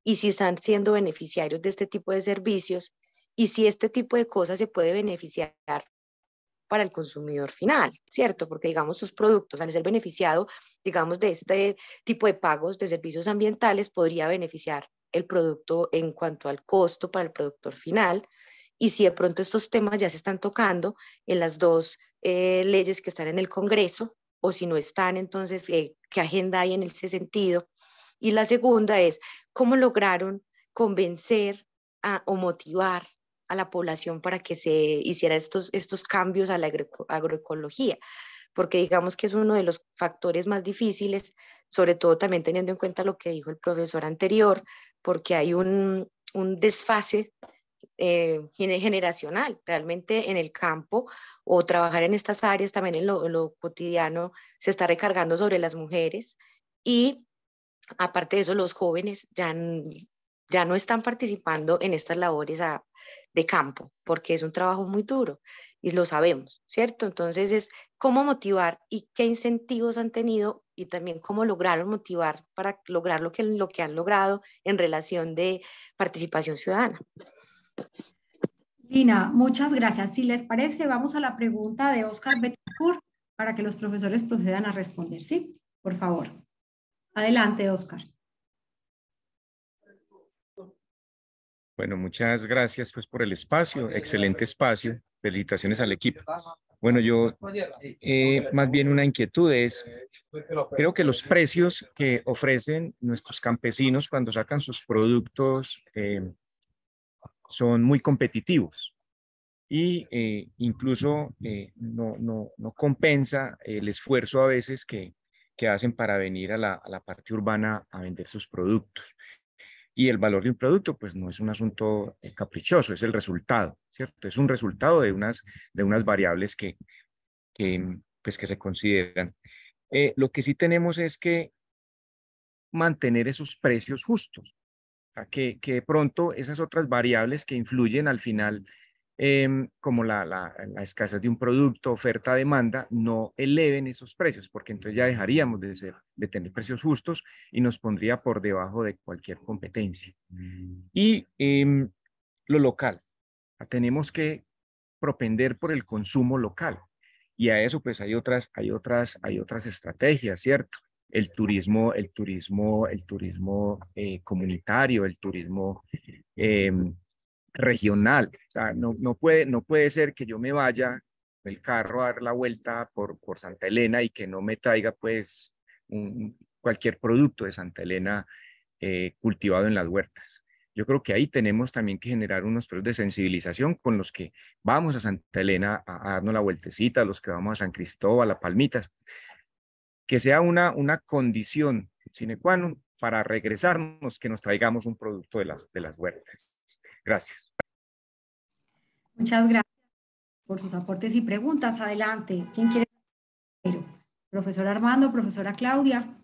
y si están siendo beneficiarios de este tipo de servicios, y si este tipo de cosas se puede beneficiar para el consumidor final, ¿cierto? Porque, digamos, sus productos, al ser beneficiado, digamos, de este tipo de pagos de servicios ambientales, podría beneficiar el producto en cuanto al costo para el productor final. Y si de pronto estos temas ya se están tocando en las dos leyes que están en el Congreso, o si no están, entonces, ¿qué agenda hay en ese sentido? Y la segunda es, ¿cómo lograron convencer o motivar a la población para que se hiciera estos cambios a la agroecología? Porque digamos que es uno de los factores más difíciles, sobre todo también teniendo en cuenta lo que dijo el profesor anterior, porque hay un desfase generacional. Realmente en el campo o trabajar en estas áreas también en lo cotidiano se está recargando sobre las mujeres, y aparte de eso los jóvenes ya no están participando en estas labores de campo, porque es un trabajo muy duro y lo sabemos, ¿cierto? Entonces es cómo motivar y qué incentivos han tenido, y también cómo lograron motivar para lograr lo que han logrado en relación de participación ciudadana. Lina, muchas gracias. Si les parece, vamos a la pregunta de Oscar Betancourt para que los profesores procedan a responder. ¿Sí? Por favor. Adelante, Oscar. Bueno, muchas gracias pues por el espacio, excelente espacio, felicitaciones al equipo. Bueno, yo más bien una inquietud es, creo que los precios que ofrecen nuestros campesinos cuando sacan sus productos son muy competitivos y incluso no compensa el esfuerzo a veces que hacen para venir a la parte urbana a vender sus productos. Y el valor de un producto, pues no es un asunto caprichoso, es el resultado, ¿cierto? Es un resultado de unas variables que se consideran. Lo que sí tenemos es que mantener esos precios justos, o sea, que de pronto esas otras variables que influyen al final, como la escasez de un producto, oferta-demanda, no eleven esos precios, porque entonces ya dejaríamos de tener precios justos y nos pondría por debajo de cualquier competencia. Y lo local, tenemos que propender por el consumo local, y a eso pues hay otras estrategias, ¿cierto? El turismo comunitario, el turismo regional. O sea, no puede ser que yo me vaya el carro a dar la vuelta por Santa Elena y que no me traiga pues cualquier producto de Santa Elena cultivado en las huertas. Yo creo que ahí tenemos también que generar unos procesos de sensibilización con los que vamos a Santa Elena a darnos la vueltecita, los que vamos a San Cristóbal, a Palmitas, que sea una condición sine qua non para regresarnos, que nos traigamos un producto de las huertas. Gracias. Muchas gracias por sus aportes y preguntas. Adelante. ¿Quién quiere? Profesor Armando, profesora Claudia.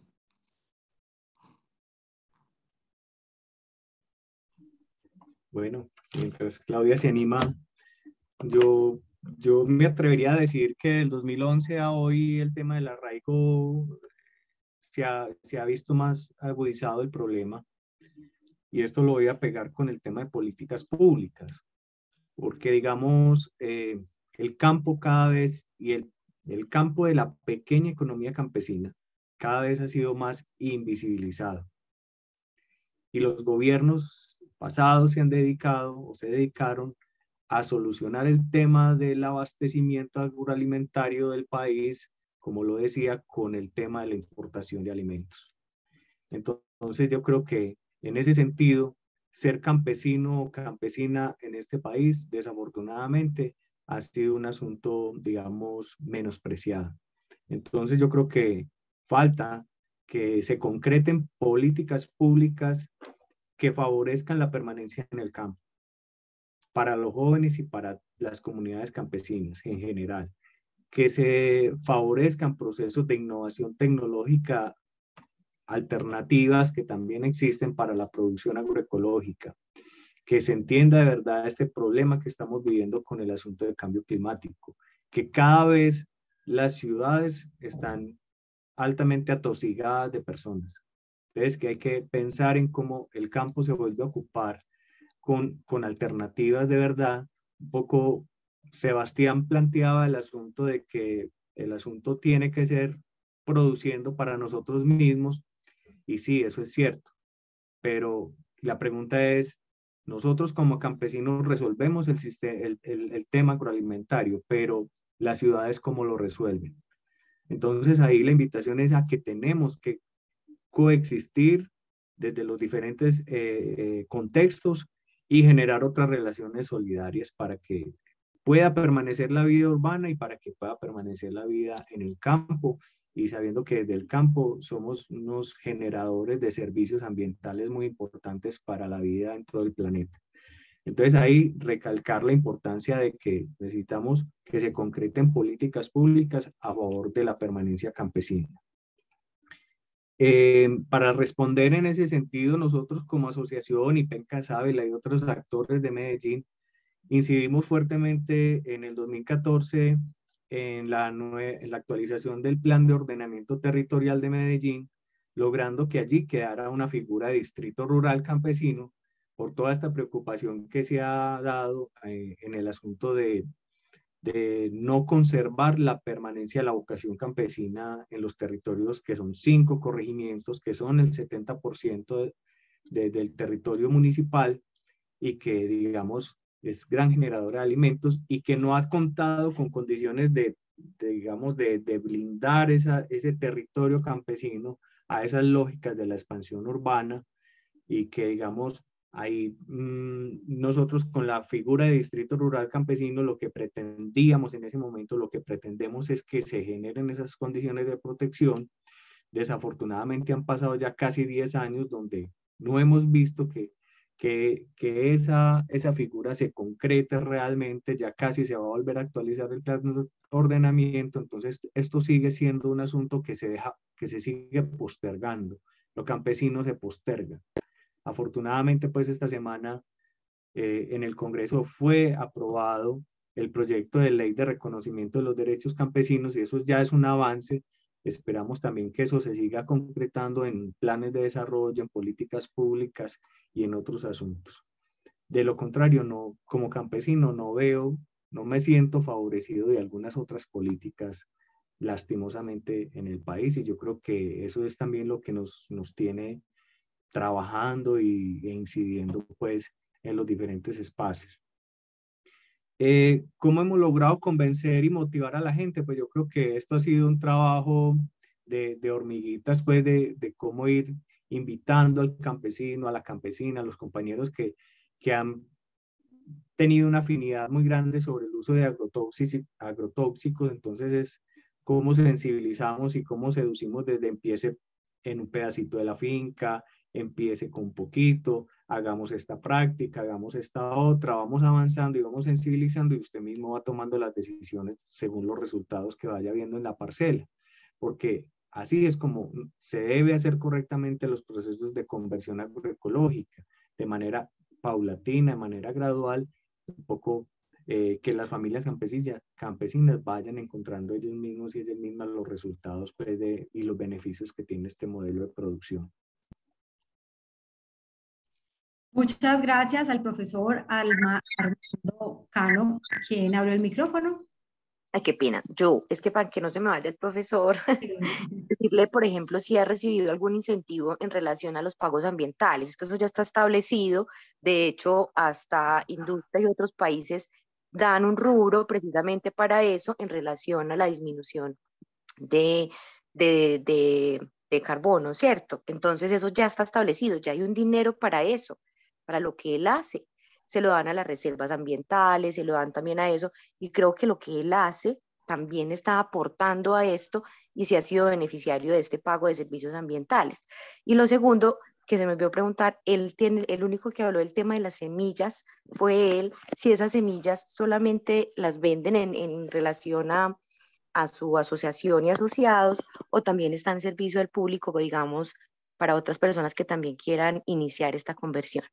Bueno, mientras Claudia se anima, yo me atrevería a decir que del 2011 a hoy el tema del arraigo se ha visto más agudizado el problema, y esto lo voy a pegar con el tema de políticas públicas, porque digamos, el campo cada vez, y el campo de la pequeña economía campesina cada vez ha sido más invisibilizado, y los gobiernos pasados se dedicaron a solucionar el tema del abastecimiento agroalimentario del país, como lo decía, con el tema de la importación de alimentos. Entonces yo creo que en ese sentido, ser campesino o campesina en este país, desafortunadamente, ha sido un asunto, digamos, menospreciado. Entonces yo creo que falta que se concreten políticas públicas que favorezcan la permanencia en el campo para los jóvenes y para las comunidades campesinas en general, que se favorezcan procesos de innovación tecnológica alternativas que también existen para la producción agroecológica, que se entienda de verdad este problema que estamos viviendo con el asunto del cambio climático, que cada vez las ciudades están altamente atosigadas de personas. Entonces, que hay que pensar en cómo el campo se vuelve a ocupar con alternativas de verdad, un poco Sebastián planteaba el asunto de que el asunto tiene que ser produciendo para nosotros mismos, y sí, eso es cierto, pero la pregunta es, nosotros como campesinos resolvemos el tema agroalimentario, pero las ciudades ¿cómo lo resuelven? Entonces ahí la invitación es a que tenemos que coexistir desde los diferentes contextos y generar otras relaciones solidarias para que pueda permanecer la vida urbana y para que pueda permanecer la vida en el campo, y sabiendo que desde el campo somos unos generadores de servicios ambientales muy importantes para la vida en todo el planeta. Entonces ahí recalcar la importancia de que necesitamos que se concreten políticas públicas a favor de la permanencia campesina. Para responder en ese sentido, nosotros como asociación y Penca Sábila y otros actores de Medellín incidimos fuertemente en el 2014 en la actualización del Plan de Ordenamiento Territorial de Medellín, logrando que allí quedara una figura de distrito rural campesino por toda esta preocupación que se ha dado en el asunto de no conservar la permanencia de la vocación campesina en los territorios que son 5 corregimientos, que son el 70% del territorio municipal y que, digamos, es gran generador de alimentos y que no ha contado con condiciones de blindar ese territorio campesino a esas lógicas de la expansión urbana, y que, digamos, ahí nosotros con la figura de distrito rural campesino lo que pretendíamos en ese momento, lo que pretendemos es que se generen esas condiciones de protección. Desafortunadamente han pasado ya casi 10 años donde no hemos visto que esa figura se concrete realmente, ya casi se va a volver a actualizar el plan de ordenamiento. Entonces esto sigue siendo un asunto que se sigue postergando, lo campesino se posterga. Afortunadamente, pues esta semana en el Congreso fue aprobado el proyecto de ley de reconocimiento de los derechos campesinos y eso ya es un avance. Esperamos también que eso se siga concretando en planes de desarrollo, en políticas públicas y en otros asuntos. De lo contrario, no, como campesino no me siento favorecido de algunas otras políticas lastimosamente en el país, y yo creo que eso es también lo que nos tiene trabajando e incidiendo pues en los diferentes espacios. ¿Cómo hemos logrado convencer y motivar a la gente? Pues yo creo que esto ha sido un trabajo de hormiguitas, pues de cómo ir invitando al campesino, a la campesina, a los compañeros que han tenido una afinidad muy grande sobre el uso de agrotóxicos. Entonces es cómo sensibilizamos y cómo seducimos desde empiece en un pedacito de la finca, empiece con un poquito, hagamos esta práctica, hagamos esta otra, vamos avanzando y vamos sensibilizando, y usted mismo va tomando las decisiones según los resultados que vaya viendo en la parcela, porque así es como se debe hacer correctamente los procesos de conversión agroecológica, de manera paulatina, de manera gradual, un poco que las familias campesinas vayan encontrando ellos mismos y ellas mismas los resultados pues, y los beneficios que tiene este modelo de producción. Muchas gracias al profesor Armando Cano, quien abrió el micrófono. Ay, qué pena. Es que para que no se me vaya el profesor, decirle, por ejemplo, si ha recibido algún incentivo en relación a los pagos ambientales. Es que eso ya está establecido. De hecho, hasta industria y otros países dan un rubro precisamente para eso en relación a la disminución de carbono, ¿cierto? Entonces eso ya está establecido, ya hay un dinero para eso, para lo que él hace. Se lo dan a las reservas ambientales, se lo dan también a eso, y creo que lo que él hace también está aportando a esto y se ha sido beneficiario de este pago de servicios ambientales. Y lo segundo, que se me olvidó preguntar, el único que habló del tema de las semillas fue él, si esas semillas solamente las venden en relación a su asociación y asociados, o también está en servicio al público, digamos, para otras personas que también quieran iniciar esta conversión.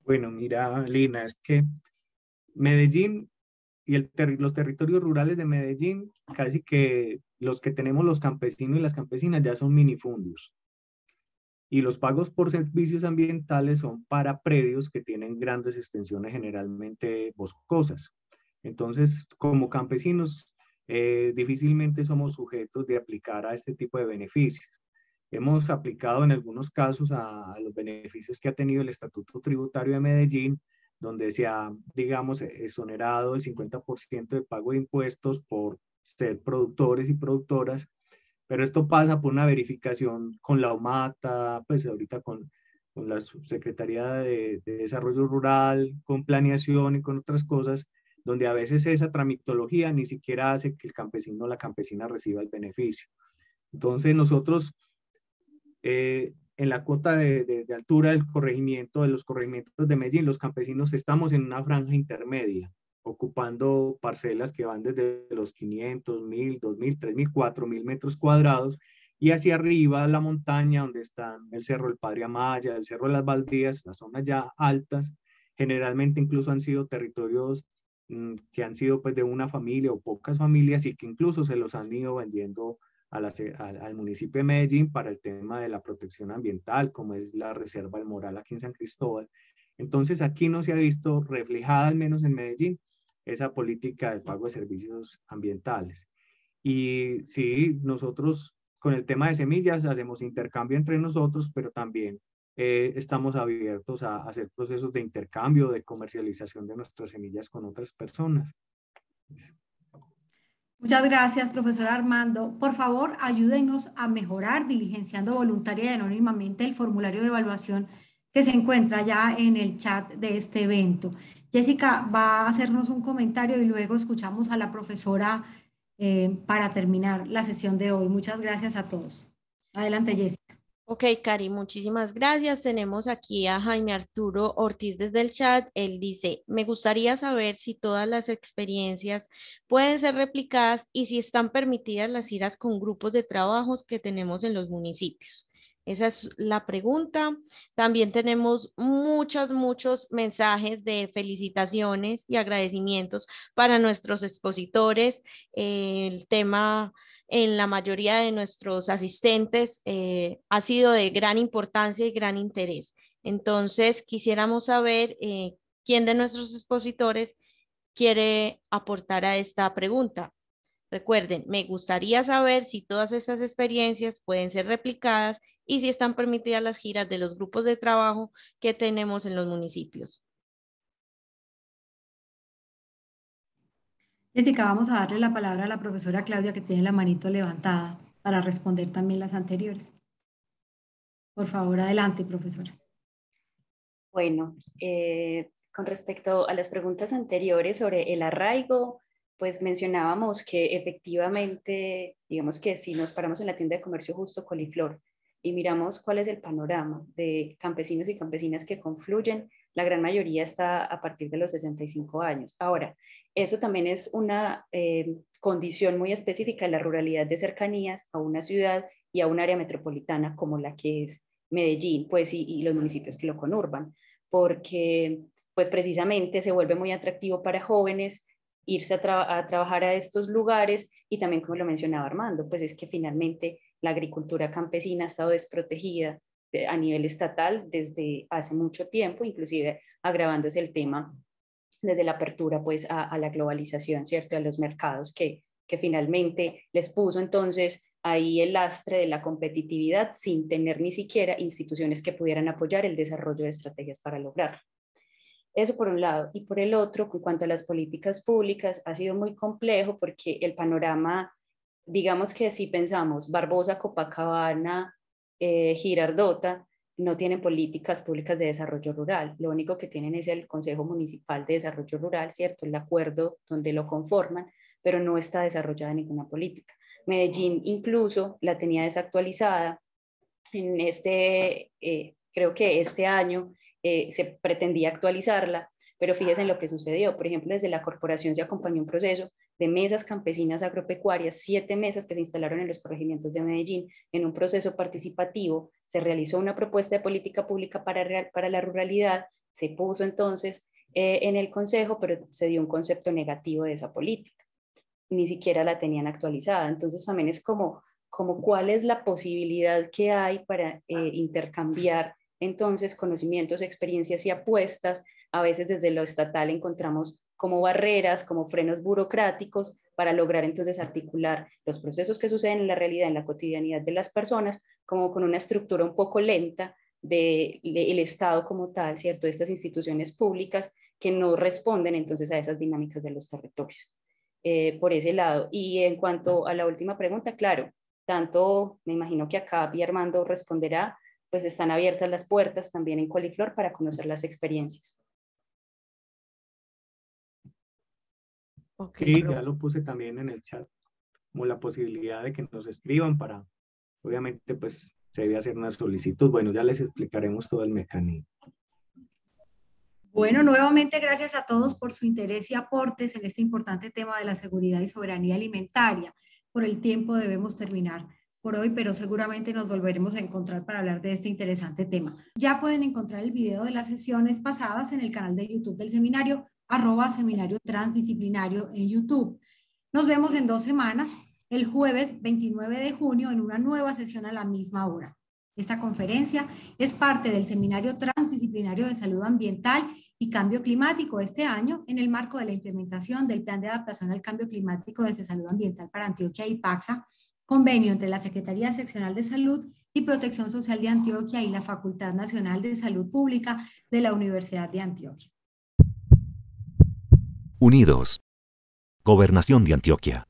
Bueno, mira, Lina, es que Medellín y los territorios rurales de Medellín, casi que los que tenemos los campesinos y las campesinas ya son minifundios. Y los pagos por servicios ambientales son para predios que tienen grandes extensiones, generalmente boscosas. Entonces, como campesinos, difícilmente somos sujetos de aplicar a este tipo de beneficios. Hemos aplicado en algunos casos a los beneficios que ha tenido el Estatuto Tributario de Medellín, donde se ha, digamos, exonerado el 50% de pago de impuestos por ser productores y productoras, pero esto pasa por una verificación con la OMATA, pues ahorita con la Subsecretaría de Desarrollo Rural, con planeación y con otras cosas, donde a veces esa tramitología ni siquiera hace que el campesino o la campesina reciba el beneficio. Entonces nosotros, en la cuota de altura del corregimiento, de los corregimientos de Medellín, los campesinos estamos en una franja intermedia, ocupando parcelas que van desde los 500, 1000, 2000, 3000, 4000 metros cuadrados, y hacia arriba la montaña donde están el Cerro del Padre Amaya, el Cerro de las Baldías, las zonas ya altas, generalmente incluso han sido territorios que han sido pues de una familia o pocas familias y que incluso se los han ido vendiendo al municipio de Medellín para el tema de la protección ambiental, como es la Reserva del Moral aquí en San Cristóbal. Entonces aquí no se ha visto reflejada, al menos en Medellín, esa política del pago de servicios ambientales. Y sí, nosotros con el tema de semillas hacemos intercambio entre nosotros, pero también estamos abiertos a hacer procesos de intercambio, de comercialización de nuestras semillas con otras personas. Muchas gracias, profesor Armando. Por favor, ayúdenos a mejorar diligenciando voluntaria y anónimamente el formulario de evaluación que se encuentra ya en el chat de este evento. Jessica va a hacernos un comentario y luego escuchamos a la profesora para terminar la sesión de hoy. Muchas gracias a todos. Adelante, Jessica. Ok, Cari, muchísimas gracias. Tenemos aquí a Jaime Arturo Ortiz desde el chat. Él dice, me gustaría saber si todas las experiencias pueden ser replicadas y si están permitidas las giras con grupos de trabajos que tenemos en los municipios. Esa es la pregunta. También tenemos muchos mensajes de felicitaciones y agradecimientos para nuestros expositores. El tema en la mayoría de nuestros asistentes ha sido de gran importancia y gran interés. Entonces, quisiéramos saber quién de nuestros expositores quiere aportar a esta pregunta. Recuerden, me gustaría saber si todas estas experiencias pueden ser replicadas y si están permitidas las giras de los grupos de trabajo que tenemos en los municipios. Jessica, vamos a darle la palabra a la profesora Claudia, que tiene la manito levantada para responder también las anteriores. Por favor, adelante, profesora. Bueno, con respecto a las preguntas anteriores sobre el arraigo, pues mencionábamos que efectivamente, digamos que si nos paramos en la tienda de comercio Justo Coliflor y miramos cuál es el panorama de campesinos y campesinas que confluyen, la gran mayoría está a partir de los 65 años. Ahora, eso también es una condición muy específica de la ruralidad de cercanías a una ciudad y a un área metropolitana como la que es Medellín, pues, y los municipios que lo conurban, porque pues precisamente se vuelve muy atractivo para jóvenes irse a trabajar a estos lugares, y también, como lo mencionaba Armando, pues es que finalmente la agricultura campesina ha estado desprotegida a nivel estatal desde hace mucho tiempo, inclusive agravándose el tema desde la apertura pues a la globalización, ¿cierto? A los mercados que finalmente les puso entonces ahí el lastre de la competitividad sin tener ni siquiera instituciones que pudieran apoyar el desarrollo de estrategias para lograrlo. Eso por un lado. Y por el otro, en cuanto a las políticas públicas, ha sido muy complejo porque el panorama, digamos que si pensamos Barbosa, Copacabana, Girardota, no tienen políticas públicas de desarrollo rural. Lo único que tienen es el Consejo Municipal de Desarrollo Rural, ¿cierto? El acuerdo donde lo conforman, pero no está desarrollada ninguna política. Medellín incluso la tenía desactualizada. En creo que este año se pretendía actualizarla, pero fíjense en lo que sucedió. Por ejemplo, desde la corporación se acompañó un proceso de mesas campesinas agropecuarias, 7 mesas que se instalaron en los corregimientos de Medellín. En un proceso participativo se realizó una propuesta de política pública para la ruralidad, se puso entonces en el consejo, pero se dio un concepto negativo de esa política. Ni siquiera la tenían actualizada. Entonces también es como como cuál es la posibilidad que hay para intercambiar entonces conocimientos, experiencias y apuestas. A veces desde lo estatal encontramos como barreras, como frenos burocráticos para lograr entonces articular los procesos que suceden en la realidad, en la cotidianidad de las personas, como con una estructura un poco lenta del Estado como tal, ¿cierto? De estas instituciones públicas que no responden entonces a esas dinámicas de los territorios. Por ese lado. Y en cuanto a la última pregunta, claro, tanto me imagino que acá Armando responderá, pues están abiertas las puertas también en Coliflor para conocer las experiencias. Sí, ya lo puse también en el chat, como la posibilidad de que nos escriban para, obviamente, pues se debe hacer una solicitud. Bueno, ya les explicaremos todo el mecanismo. Bueno, nuevamente gracias a todos por su interés y aportes en este importante tema de la seguridad y soberanía alimentaria. Por el tiempo debemos terminar por hoy, pero seguramente nos volveremos a encontrar para hablar de este interesante tema. Ya pueden encontrar el video de las sesiones pasadas en el canal de YouTube del seminario, @seminario transdisciplinario en YouTube. Nos vemos en 2 semanas, el jueves 29 de junio, en una nueva sesión a la misma hora. Esta conferencia es parte del Seminario Transdisciplinario de Salud Ambiental y Cambio Climático este año en el marco de la implementación del Plan de Adaptación al Cambio Climático desde Salud Ambiental para Antioquia y PACSA, convenio entre la Secretaría Seccional de Salud y Protección Social de Antioquia y la Facultad Nacional de Salud Pública de la Universidad de Antioquia. Unidos. Gobernación de Antioquia.